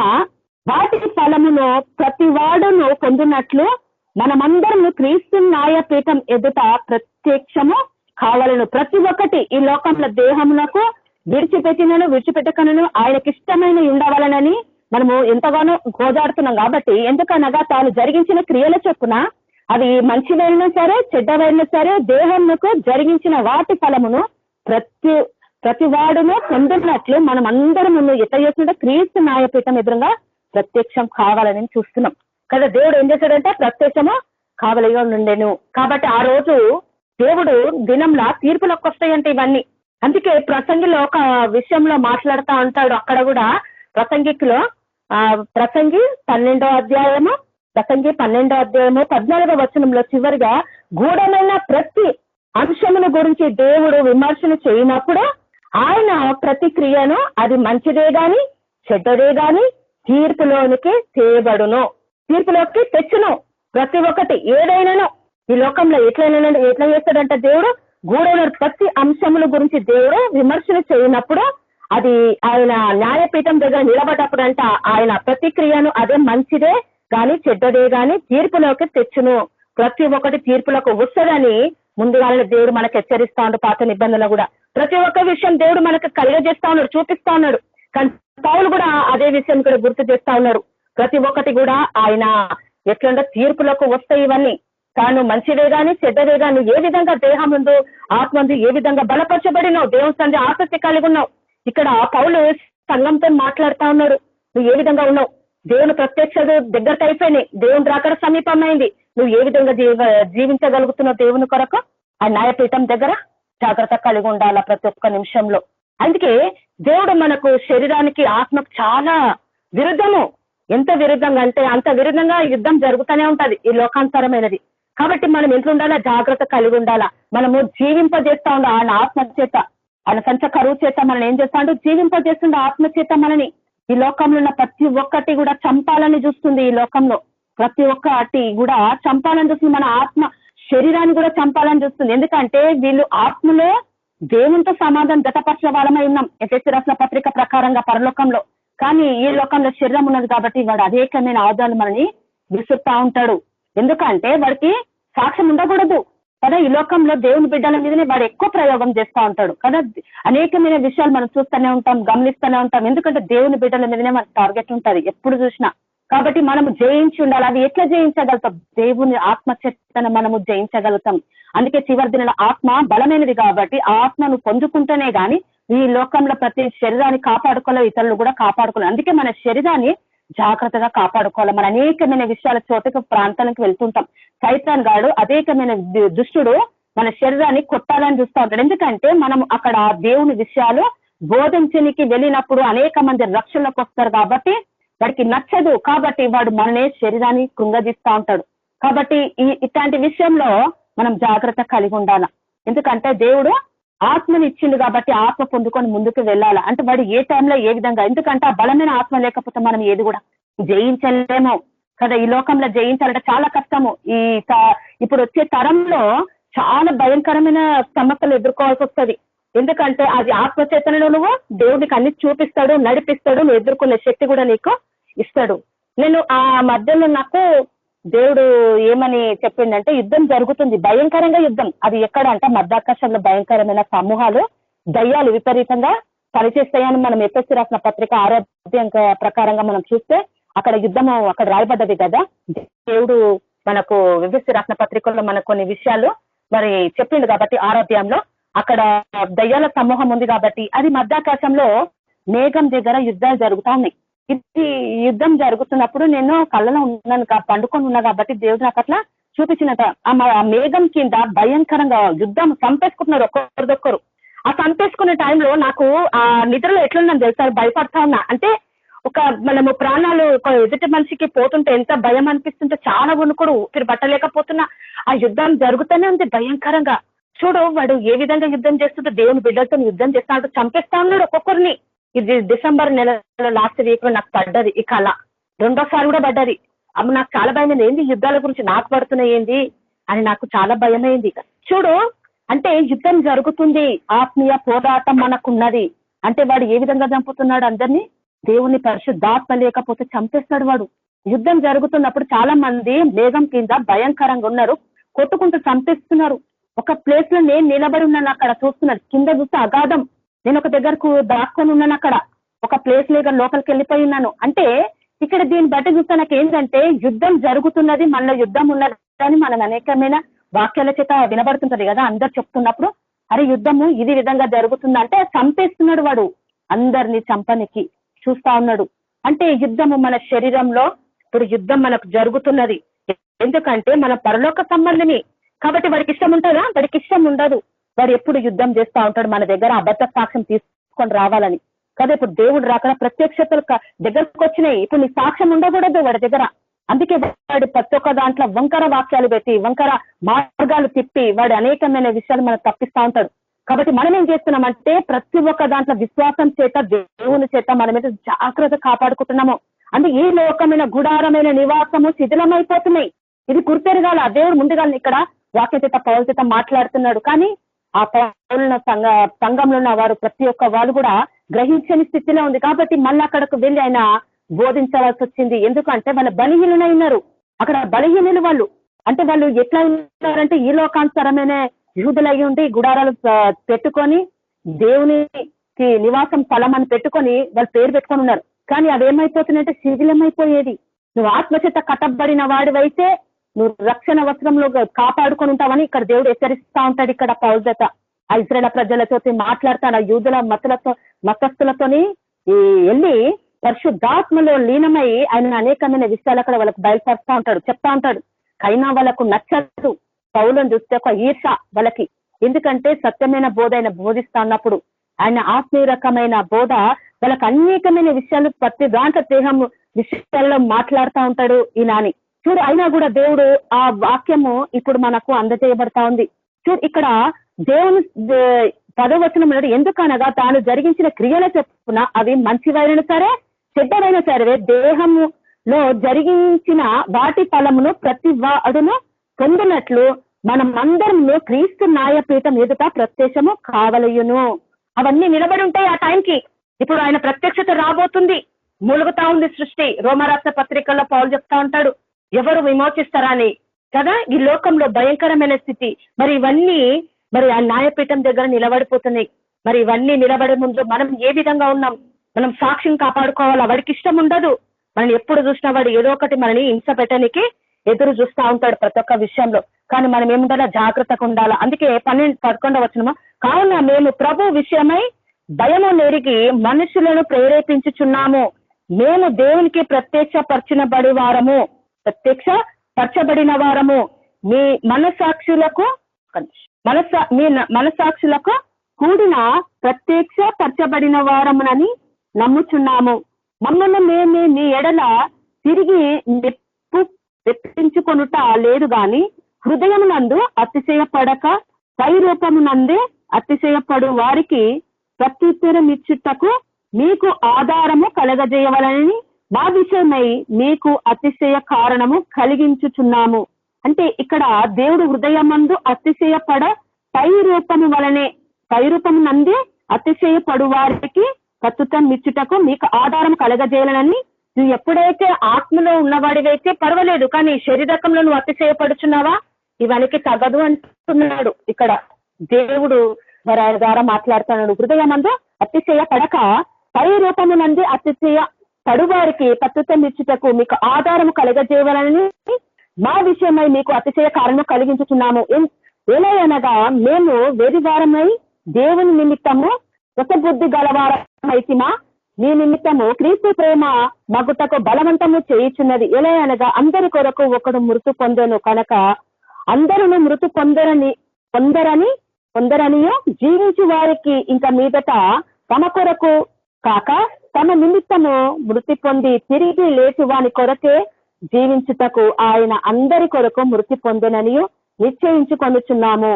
వాటి ఫలమును ప్రతి వాడును పొందినట్లు మనమందరము క్రీస్తు న్యాయపీఠం ఎదుట ప్రత్యక్షము కావాలను. ప్రతి ఒక్కటి ఈ లోకంలో దేహమునకు విడిచిపెట్టకనను ఆయనకి ఇష్టమైన ఉండవాలనని మనము ఎంతగానో గోజాడుతున్నాం. కాబట్టి ఎందుకనగా తాను జరిగించిన క్రియల చొప్పున అవి మంచివైనా సరే చెడ్డవైనా సరే దేహమునకు జరిగించిన వాటి ఫలమును ప్రతి వాడును పొందినట్లు మనం అందరం ఎట్లా చేస్తుంటే క్రీస్తు న్యాయపీఠం ఎదురుగా ప్రత్యక్షం కావాలని చూస్తున్నాం కదా. దేవుడు ఏం చేశాడంటే ప్రత్యక్షము కావలిగా ఉండెను. కాబట్టి ఆ రోజు దేవుడు దినంలా తీర్పులకు వస్తాయంటే ఇవన్నీ. అందుకే ప్రసంగిలో ఒక విషయంలో మాట్లాడుతూ ఉంటాడు. అక్కడ కూడా ప్రసంగి 12వ అధ్యాయము 14వ వచనంలో చివరిగా గూఢమైన ప్రతి అంశముల గురించి దేవుడు విమర్శన చేయనప్పుడు ఆయన ప్రతిక్రియను అది మంచిదే గాని చెడ్డదే గాని తీర్పులోనికి తీర్పులోకి తెచ్చును. ప్రతి ఒక్కటి ఏదైనాను ఈ లోకంలో ఎట్లా చేస్తాడంటే దేవుడు గూఢమైన ప్రతి అంశముల గురించి దేవుడు విమర్శన చేయనప్పుడు అది ఆయన న్యాయపీఠం దగ్గర నిలబడ్డప్పుడు అంట ఆయన ప్రతిక్రియను అదే మంచిదే గాని చెడ్డదే గాని తీర్పులోకి తెచ్చును. ప్రతి ఒక్కటి తీర్పులోకి వస్తుందని ముందుగానే దేవుడు మనకు హెచ్చరిస్తా ఉన్నాడు. పాత నిబంధనలు కూడా ప్రతి ఒక్క విషయం దేవుడు మనకు కలిగజేస్తా ఉన్నాడు, చూపిస్తా ఉన్నాడు. కానీ పౌలు కూడా అదే విషయం కూడా గుర్తు చేస్తా ఉన్నారు. ప్రతి ఒక్కటి కూడా ఆయన ఎట్లంటే తీర్పులోకి వస్తాయి ఇవన్నీ. తాను మంచిదే గాని చెడ్డదే గాని ఏ విధంగా దేహం ముందు ఆత్మ ముందు ఏ విధంగా బలపరచబడినావు, దేవుని సంధి ఆసక్తి కలిగి ఉన్నావు. ఇక్కడ పౌలు సంఘంతో మాట్లాడుతా ఉన్నాడు. నువ్వు ఏ విధంగా ఉన్నావు, దేవుని ప్రత్యక్షత దగ్గరకు అయిపోయినాయి, దేవుని రాకడ సమీపమైంది, నువ్వు ఏ విధంగా జీవించగలుగుతున్నావు దేవుని కొరకు ఆ న్యాయపీఠం దగ్గర జాగ్రత్త కలిగి ఉండాల ప్రతి ఒక్క నిమిషంలో. అందుకే దేవుడు మనకు శరీరానికి ఆత్మకు చాలా విరుద్ధము. ఎంత విరుద్ధంగా అంటే అంత విరుద్ధంగా యుద్ధం జరుగుతూనే ఉంటది ఈ లోకాంతరమైనది. కాబట్టి మనం ఎంత ఉండాలా, జాగ్రత్త కలిగి ఉండాలా. మనము జీవింపజేస్తా ఉండ ఆయన ఆత్మ చేత, ఆయన సంచ కరువు చేత మనం ఏం చేస్తా అంటే జీవింపజేస్తుండే ఆత్మ చేత మనని. ఈ లోకంలో ఉన్న ప్రతి ఒక్కటి కూడా చంపాలని చూస్తుంది. ఈ లోకంలో ప్రతి ఒక్కటి కూడా చంపాలని చూస్తుంది. మన ఆత్మ శరీరాన్ని కూడా చంపాలని చూస్తుంది. ఎందుకంటే వీళ్ళు ఆత్మలో దేవునితో సమాధానం గతపరచిన వాళ్ళమై ఉన్నాం ఎఫెసీ రాసిన పత్రిక ప్రకారంగా పరలోకంలో. కానీ ఈ లోకంలో శరీరం ఉన్నది కాబట్టి వాడు అనేకమైన ఆయుధాలు మనని విసురుతా ఉంటాడు. ఎందుకంటే వాడికి సాక్ష్యం ఉండకూడదు కదా. ఈ లోకంలో దేవుని బిడ్డల మీదనే వాడు ఎక్కువ ప్రయోగం చేస్తూ ఉంటాడు కదా. అనేకమైన విషయాలు మనం చూస్తూనే ఉంటాం, గమనిస్తూనే ఉంటాం. ఎందుకంటే దేవుని బిడ్డల మీదనే మనకు టార్గెట్ ఉంటుంది ఎప్పుడు చూసినా. కాబట్టి మనము జయించి ఉండాలి. అది ఎట్లా జయించగలుగుతాం? దేవుని ఆత్మ చేతన మనము జయించగలుగుతాం. అందుకే చివరి దినాల ఆత్మ బలమైనది కాబట్టి ఆ ఆత్మను పొందుకుంటేనే గాని ఈ లోకంలో ప్రతి శరీరాన్ని కాపాడుకోవాలి, ఇతరులు కూడా కాపాడుకోవాలి. అందుకే మన శరీరాన్ని జాగ్రత్తగా కాపాడుకోవాలి. మన అనేకమైన విషయాల చోటుకు ప్రాంతాలకు వెళ్తుంటాం. సైతాన్ గాడు అనేకమైన దుష్టుడు మన శరీరాన్ని కొట్టాలని చూస్తూ ఉంటాడు. ఎందుకంటే మనం అక్కడ దేవుని విషయాలు బోధించడానికి వెళ్ళినప్పుడు అనేక మంది రక్షణలోకి వస్తారు కాబట్టి వాడికి నచ్చదు. కాబట్టి వాడు మననే శరీరాన్ని కృంగదీస్తా ఉంటాడు. కాబట్టి ఇట్లాంటి విషయంలో మనం జాగ్రత్త కలిగి ఉండాల. ఎందుకంటే దేవుడు ఆత్మని ఇచ్చిండు కాబట్టి ఆత్మ పొందుకొని ముందుకు వెళ్ళాలా. అంటే వాడు ఏ టైంలో ఏ విధంగా, ఎందుకంటే ఆ బలమైన ఆత్మ లేకపోతే మనం ఏది కూడా జయించలేము కదా. ఈ లోకంలో జయించాలంటే చాలా కష్టము. ఇప్పుడు వచ్చే తరంలో చాలా భయంకరమైన సమస్యలు ఎదుర్కోవాల్సి వస్తుంది. ఎందుకంటే అది ఆత్మచేతనలో నువ్వు దేవుడికి అన్ని చూపిస్తాడు, నడిపిస్తాడు, నువ్వు ఎదుర్కొనే శక్తి కూడా నీకు ఇస్తాడు. నేను ఆ మధ్యలో నాకు దేవుడు ఏమని చెప్పిండంటే యుద్ధం జరుగుతుంది, భయంకరంగా యుద్ధం. అది ఎక్కడ అంటే మధ్యాకాశంలో భయంకరమైన సమూహాలు దయ్యాలు విపరీతంగా పనిచేస్తాయని మనం ఎఫెసీ రాసిన పత్రిక 6వ అధ్యాయం ప్రకారంగా మనం చూస్తే అక్కడ యుద్ధం అక్కడ రాయబడ్డది కదా. దేవుడు మనకు ఎఫెసీ రాసిన పత్రికల్లో మనకు కొన్ని విషయాలు మరి చెప్పిండు కాబట్టి 6వ అధ్యాయంలో అక్కడ దయ్యాల సమూహం ఉంది కాబట్టి అది మధ్యాకాశంలో మేఘం దగ్గర యుద్ధాలు జరుగుతా ఉన్నాయి. ఇది యుద్ధం జరుగుతున్నప్పుడు నేను కళ్ళలో ఉన్నాను, పండుకొని ఉన్నా కాబట్టి దేవుడు నాకు అట్లా చూపించినట. ఆ మేఘం కింద భయంకరంగా యుద్ధం చంపేసుకుంటున్నారు ఒక్కరిదొక్కరు. ఆ చంపేసుకునే టైంలో నాకు ఆ నిద్రలో ఎట్లున్నాను తెలుసా, భయపడతా ఉన్నా. అంటే మనము ప్రాణాలు ఎదుటి మనిషికి పోతుంటే ఎంత భయం అనిపిస్తుంటే చాలా వణుకుడు, ఊపిరి పట్టలేకపోతున్నా. ఆ యుద్ధం జరుగుతూనే ఉంది భయంకరంగా. చూడు వాడు ఏ విధంగా యుద్ధం చేస్తుంటే దేవుని బిడ్డలతో యుద్ధం చేస్తా చంపేస్తా ఉన్నాడు ఒక్కొక్కరిని. ఇది డిసెంబర్ నెలలో లాస్ట్ వీక్ లో నాకు పడ్డది ఈ కళ. రెండోసారి కూడా పడ్డది. అమ్మ నాకు చాలా భయం, ఏంది యుద్ధాల గురించి నాకు పడుతున్నాయి ఏంది అని నాకు చాలా భయమైంది. చూడు, అంటే యుద్ధం జరుగుతుంది, ఆత్మీయ పోరాటం మనకున్నది. అంటే వాడు ఏ విధంగా చంపుతున్నాడు అందరినీ? దేవుని పరిశుద్ధాత్మ లేకపోతే చంపేస్తాడు వాడు. యుద్ధం జరుగుతున్నప్పుడు చాలా మంది మేఘం కింద భయంకరంగా ఉన్నారు, కొట్టుకుంటూ చంపేస్తున్నారు. ఒక ప్లేస్ లో నేను నిలబడి ఉన్నాను, అక్కడ చూస్తున్నాను, కింద చూస్తే అగాధం. నేను ఒక దగ్గరకు దాక్కొని ఉన్నాను, అక్కడ ఒక ప్లేస్ లేక లోపలికి వెళ్ళిపోయి ఉన్నాను. అంటే ఇక్కడ దీన్ని బట్టి చూస్తే నాకు ఏంటంటే యుద్ధం జరుగుతున్నది, మళ్ళీ యుద్ధం ఉన్నది అని మనం అనేకమైన వాక్యాల చేత వినబడుతుంటది కదా. అందరు చెప్తున్నప్పుడు అరే యుద్ధము ఇది విధంగా జరుగుతుందంటే చంపేస్తున్నాడు వాడు, అందరినీ చంపనికి చూస్తా ఉన్నాడు. అంటే యుద్ధము మన శరీరంలో ఇప్పుడు యుద్ధం మనకు జరుగుతున్నది. ఎందుకంటే మన పరలోక సంబంధిని కాబట్టి వాడికి ఇష్టం ఉంటుందా? వాడికి ఇష్టం ఉండదు. వాడు ఎప్పుడు యుద్ధం చేస్తా ఉంటాడు మన దగ్గర అబద్ధ సాక్ష్యం తీసుకొని రావాలని కదా. ఇప్పుడు దేవుడు రాక ప్రత్యక్షతలు దగ్గరకు వచ్చినాయి, ఇప్పుడు నీ సాక్ష్యం ఉండకూడదు వాడి దగ్గర. అందుకే వాడు ప్రతి ఒక్క దాంట్లో వంకర వాక్యాలు పెట్టి వంకర మార్గాలు తిప్పి వాడు అనేకమైన విషయాలు మనకు తప్పిస్తా ఉంటాడు. కాబట్టి మనం ఏం చేస్తున్నామంటే ప్రతి ఒక్క దాంట్లో విశ్వాసం చేత దేవుని చేత మన మీద జాగ్రత్త కాపాడుకుంటున్నాము. అందుకే ఈ లోకమైన గుడారమైన నివాసము శిథిలమైపోతున్నాయి. ఇది గుర్తెరగాల. దేవుడు ముందుగా ఇక్కడ వాక్య చేత పౌల చేత మాట్లాడుతున్నాడు. కానీ ఆ పౌలున్న సంఘంలో ఉన్న వారు ప్రతి ఒక్క వాళ్ళు కూడా గ్రహించని స్థితిలో ఉంది. కాబట్టి మళ్ళీ అక్కడకు వెళ్ళి ఆయన బోధించవలసి వచ్చింది. ఎందుకంటే వాళ్ళ బలహీనులైనారు. అక్కడ బలహీనులు వాళ్ళు. అంటే వాళ్ళు ఎట్లా ఉన్నారంటే ఈ లోకానుసరమైన యూదులై ఉండి గుడారాలు పెట్టుకొని దేవునికి నివాసం స్థలం అని పెట్టుకొని వాళ్ళు పేరు పెట్టుకొని ఉన్నారు. కానీ అవేమైపోతున్నాయంటే శిథిలమైపోయేది. నువ్వు ఆత్మచేత కట్టబడిన వాడివైతే నువ్వు రక్షణ వస్త్రంలో కాపాడుకొని ఉంటావని ఇక్కడ దేవుడు హెచ్చరిస్తా ఉంటాడు. ఇక్కడ పౌలు చేత ఆ ఇశ్రాయేలు ప్రజలతో మాట్లాడతాడు, ఆ యూదుల మతస్థులతోని వెళ్ళి పరిశుద్ధాత్మలో లీనమై ఆయన అనేకమైన విషయాలు అక్కడ వాళ్ళకు బయలుపరుస్తా ఉంటాడు, చెప్తా ఉంటాడు. అయినా వాళ్ళకు నచ్చదు. పౌలను చూస్తే ఒక ఈర్ష వాళ్ళకి. ఎందుకంటే సత్యమైన బోధ ఆయన బోధిస్తా ఉన్నప్పుడు ఆయన ఆత్మీయ రకమైన బోధ వాళ్ళకి అనేకమైన విషయాలు ప్రతి దాంట్లో దేహం విషయాల్లో మాట్లాడుతూ ఉంటాడు ఈ నాని. చూడు, అయినా కూడా దేవుడు ఆ వాక్యము ఇప్పుడు మనకు అందజేయబడతా ఉంది. చూడు, ఇక్కడ దేవుని 10వ వచనం ఎందుకనగా తాను జరిగించిన క్రియల చొప్పున అవి మంచివైనా సరే చెడ్డవైనా సరే దేహములో జరిగించిన వాటి ఫలమును ప్రతి వాడును పొందినట్లు మనమందరము క్రీస్తు న్యాయపీఠం ఎదుట ప్రత్యక్షము కావలయును. అవన్నీ నిలబడి ఉంటాయి ఆ టైంకి. ఇప్పుడు ఆయన ప్రత్యక్షత రాబోతుంది, మూలుగుతా ఉంది సృష్టి. రోమరాష్ట్ర పత్రికల్లో పౌలు చెప్తా ఉంటాడు, ఎవరు విమోచిస్తారా అని కదా. ఈ లోకంలో భయంకరమైన స్థితి. మరి ఇవన్నీ మరి ఆ న్యాయపీఠం దగ్గర నిలబడిపోతున్నాయి. మరి ఇవన్నీ నిలబడే ముందు మనం ఏ విధంగా ఉన్నాం? మనం సాక్ష్యం కాపాడుకోవాలా. వాడికి ఇష్టం ఉండదు. మనం ఎప్పుడు చూసినా వాడు ఏదో ఒకటి మనని హింస పెట్టడానికి ఎదురు చూస్తా ఉంటాడు ప్రతి ఒక్క విషయంలో. కానీ మనం ఏముండాలా? జాగ్రత్తగా ఉండాలా. అందుకే 11వ వచనము, కావున మేము ప్రభు విషయమై భయము నెరిగి మనుషులను ప్రేరేపించుచున్నాము. మేము దేవునికి ప్రత్యక్షపరచబడిన వారము మీ మనసాక్షులకు కూడిన ప్రత్యక్షపరచబడిన వారమునని నమ్ముచున్నాము. మమ్మల్ని మేము మీ ఎడల తిరిగి తెప్పించుకొనుట లేదు గాని హృదయమునందు అతిశయపడక పై రూపమునందే అతిశయపడు వారికి ప్రత్యుత్తరం ఇచ్చుటకు మీకు ఆధారము కలగజేయవలని మా విషయమై మీకు అతిశయ కారణము కలిగించుచున్నాము. అంటే ఇక్కడ దేవుడు హృదయమందు అతిశయపడ పై రూపము నందే అతిశయపడు వారికి ప్రత్యుత్తరం ఇచ్చుటకు మీకు ఆధారం కలగజేయాలని. నువ్వు ఎప్పుడైతే ఆత్మలో ఉన్నవాడివైతే పర్వాలేదు, కానీ శరీరకంలో నువ్వు అతిశయపడుచున్నావా? ఇవన్నీ తగదు అంటున్నాడు ఇక్కడ దేవుడు. మరి ఆయన ద్వారా మాట్లాడుతున్నాడు. హృదయమందు అతిశయ పడక పై రూపమునందు అతిశయ పడువారికి ప్రత్యుత్తరం ఇచ్చుటకు మీకు ఆధారము కలగజేయాలని మా విషయమై మీకు అతిశయ కారణము కలిగించుచున్నాము. ఎలా అనగా మేము వెరివారమై దేవుని నిమిత్తము రసబుద్ధి గలవారమైతిమా, మీ నిమిత్తము క్రీస్తు ప్రేమ మగుటకు బలవంతము చేయుచున్నది. ఎలా అనగా అందరి కొరకు ఒకడు మృతి పొందెను కనుక అందరూ మృతి పొందరనియో జీవించు వారికి ఇంకా మీదట తమ కొరకు కాక తమ నిమిత్తము మృతి పొంది తిరిగి లేచి వాని కొరకే జీవించుటకు ఆయన అందరి కొరకు మృతి పొందననియో నిశ్చయించుకొనుచున్నాము.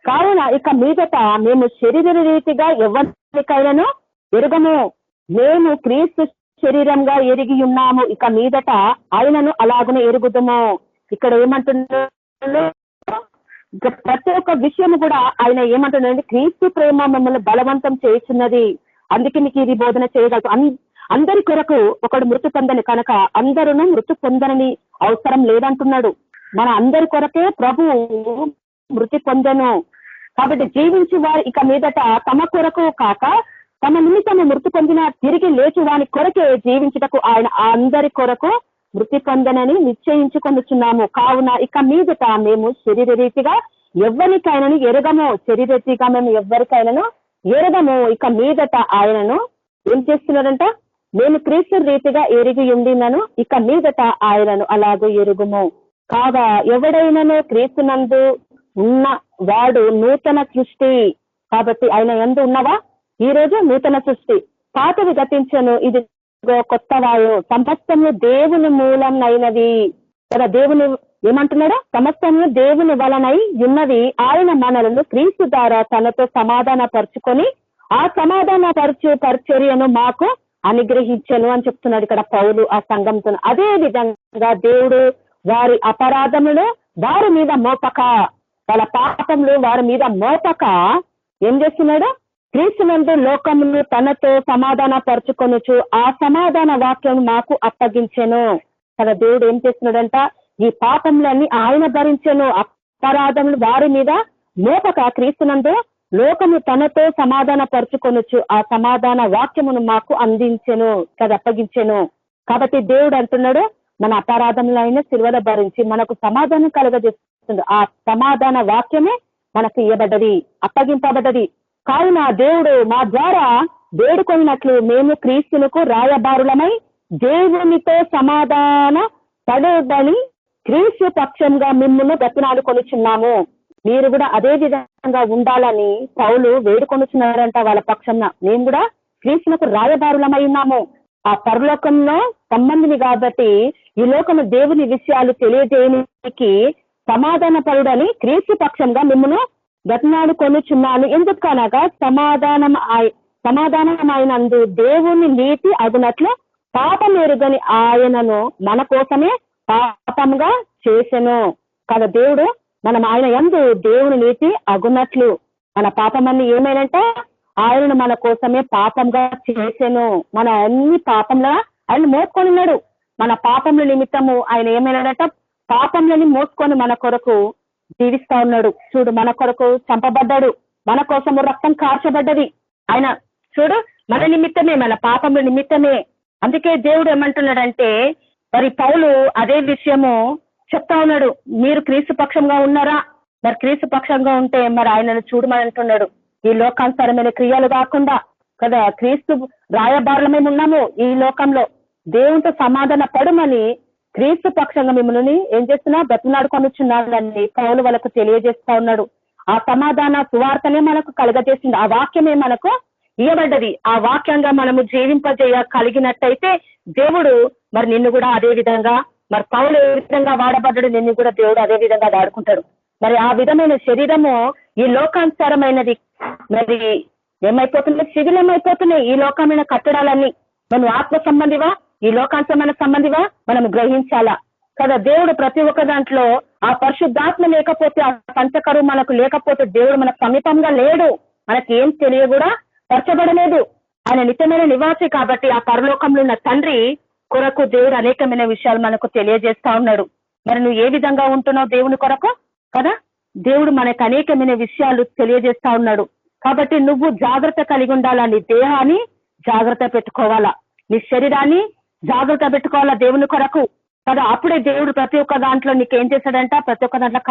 కావున ఇక మీదట మేము శరీర రీతిగా ఎవరికైనాను ఎరుగము. మేము క్రీస్తు శరీరంగా ఎరిగి ఉన్నాము, ఇక మీదట ఆయనను అలాగనే ఎరుగుదము. ఇక్కడ ఏమంటున్నాడు, ప్రతి ఒక్క విషయం కూడా ఆయన ఏమంటున్నాడు, క్రీస్తు ప్రేమ మిమ్మల్ని బలవంతం చేస్తున్నది, అందుకే మీకు ఇది బోధన చేయగలదు. అందరి కొరకు ఒకడు మృతి పొందని కనుక అందరూ మృతి పొందనని అవసరం లేదంటున్నాడు. మన అందరి కొరకే ప్రభువు మృతి పొందను. కాబట్టి జీవించి వారు ఇక మీదట తమ కొరకు కాక తమ నిమిత్తము మృతి పొందిన తిరిగి లేచి వాని కొరకే జీవించుటకు ఆయన అందరి కొరకు మృతి పొందనని నిశ్చయించుకొనుచున్నాము. కావున ఇక మీదట మేము శరీర రీతిగా ఎవరికైనాను ఎరగము, శరీరరీతిగా మేము ఎవరికైనాను ఎరగము. ఇక మీదట ఆయనను ఏం చేస్తున్నాడంట, నేను క్రీస్తు రీతిగా ఎరిగి ఉండినను, ఇక మీదట ఆయనను అలాగూ ఎరుగుము. కాగా ఎవడైనాను క్రీస్తునందు ఉన్న వాడు నూతన సృష్టి. కాబట్టి ఆయన యందు ఉన్నవా ఈ రోజు నూతన సృష్టి, పాతవి గతించను, ఇది కొత్త వాయు, సమస్తము దేవుని మూలం అయినవి కదా. దేవుని ఏమంటున్నాడు, సమస్తము దేవుని వలనై ఉన్నవి. ఆయన మనలను క్రీస్తు ద్వారా తనతో సమాధాన పరుచుకొని ఆ సమాధాన పరిచర్యను మాకు అనుగ్రహించను అని చెప్తున్నాడు ఇక్కడ పౌలు ఆ సంఘంతో. అదే విధంగా దేవుడు వారి అపరాధములు వారి మీద మోపక, వాళ్ళ పాపములు వారి మీద మోపక ఏం చేస్తున్నాడు, క్రీస్తునందు లోకమును తనతో సమాధాన పరుచుకొనుచు ఆ సమాధాన వాక్యం మాకు అప్పగించెను కదా. దేవుడు ఏం చేస్తున్నాడంట, ఈ పాపములన్నీ ఆయన భరించెను, అపరాధములు వారి మీద మోపక క్రీస్తునందు లోకము తనతో సమాధాన పరుచుకొనుచు ఆ సమాధాన వాక్యమును మాకు అందించెను కదా, అప్పగించెను. కాబట్టి దేవుడు అంటున్నాడు, మన అపరాధములైన సిలువలో భరించి మనకు సమాధానం కలుగజేస్తుంది. ఆ సమాధాన వాక్యమే మనకు ఇవ్వబడ్డది, అప్పగింపబడ్డది. కావున దేవుడు మా ద్వారా వేడుకొనినట్లు మేము క్రీస్తునకు రాయబారులమై దేవునితో సమాధాన పడదని క్రీస్తు పక్షంగా మిమ్మల్ని బ్రతిమాలుకొనిచున్నాము. మీరు కూడా అదే విధంగా ఉండాలని పౌలు వేడుకొనిచున్నారంట వాళ్ళ పక్షంగా. మేము కూడా క్రీస్తునకు రాయబారులమై ఉన్నాము. ఆ పరలోకంలో సంబంధిని కాబట్టి ఈ లోకము దేవుని విషయాలు తెలియజేయడానికి సమాధాన పరుడని క్రీస్తు పక్షంగా మిమ్మల్ని బ్రతిమాలుకొనిచున్నాను. ఎందుకనగా సమాధానమైనందు దేవుని నీతి అగునట్లు పాపం ఎరుగని ఆయనను మన కోసమే పాపంగా చేసెను కదా. దేవుడు మనం ఆయన యందు దేవుని నీతి అగునట్లు మన పాపమన్నీ ఏమైనంటే ఆయనను మన కోసమే పాపంగా చేసెను. మన అన్ని పాపంలో ఆయన మోసుకొని ఉన్నాడు. మన పాపముల నిమిత్తము ఆయన ఏమైనాడట, పాపంలని మోసుకొని మన కొరకు జీవిస్తా ఉన్నాడు. చూడు, మన కొరకు చంపబడ్డాడు, మన కోసము రక్తం కార్చబడ్డది. ఆయన చూడు మన నిమిత్తమే, మన పాపముల నిమిత్తమే. అందుకే దేవుడు ఏమంటున్నాడంటే, మరి పౌలు అదే విషయము చెప్తా ఉన్నాడు, మీరు క్రీస్తు పక్షంగా ఉన్నారా? మరి క్రీస్తు పక్షంగా ఉంటే మరి ఆయనను చూడమని అంటున్నాడు. ఈ లోకానుసారమైన క్రియలు కాకుండా కదా, క్రీస్తు రాయబారులమే ఉన్నాము ఈ లోకంలో. దేవునితో సమాధాన పడమని క్రీస్తు పక్షంగా మిమ్మల్ని ఏం చేస్తున్నా బ్రతిమాడుకొనిచున్నాడని పౌలు వాళ్ళకు తెలియజేస్తా ఉన్నాడు. ఆ సమాధాన సువార్తనే మనకు కలగజేసింది, ఆ వాక్యమే మనకు ఇవ్వబడ్డది. ఆ వాక్యంగా మనము జీవింపజేయ కలిగినట్టయితే దేవుడు మరి నిన్ను కూడా అదే విధంగా, మరి పౌలు ఏ విధంగా వాడబడ్డాడు, నిన్ను కూడా దేవుడు అదే విధంగా వాడుకుంటాడు. మరి ఆ విధమైన శరీరము ఈ లోకానుసారమైనది మరి ఏమైపోతున్నాయి, శిథిలమైపోతున్నాయి ఈ లోకమైన కట్టడాలన్నీ. మనం ఆత్మ సంబంధివా, ఈ లోకాంతమైన సంబంధివా మనం గ్రహించాలా కదా. దేవుడు ప్రతి ఒక్క దాంట్లో ఆ పరిశుద్ధాత్మ లేకపోతే, ఆ పంచకరు మనకు లేకపోతే దేవుడు మనకు సమీపంగా లేడు, మనకి ఏం తెలియ కూడా పరచబడలేదు. ఆయన నిత్యమైన నివాసి కాబట్టి ఆ పరలోకంలో ఉన్న తండ్రి కొరకు దేవుడు అనేకమైన విషయాలు మనకు తెలియజేస్తా ఉన్నాడు. మరి నువ్వు ఏ విధంగా ఉంటున్నావు దేవుని కొరకు కదా, దేవుడు మనకు అనేకమైన విషయాలు తెలియజేస్తా ఉన్నాడు. కాబట్టి నువ్వు జాగ్రత్త కలిగి ఉండాలా, నీ దేహాన్ని జాగ్రత్త పెట్టుకోవాలా, నీ శరీరాన్ని జాగ్రత్త పెట్టుకోవాలా దేవుని కొరకు కదా. అప్పుడే దేవుడు ప్రతి ఒక్క దాంట్లో నీకేం చేశాడంట, ప్రతి ఒక్క దాంట్లో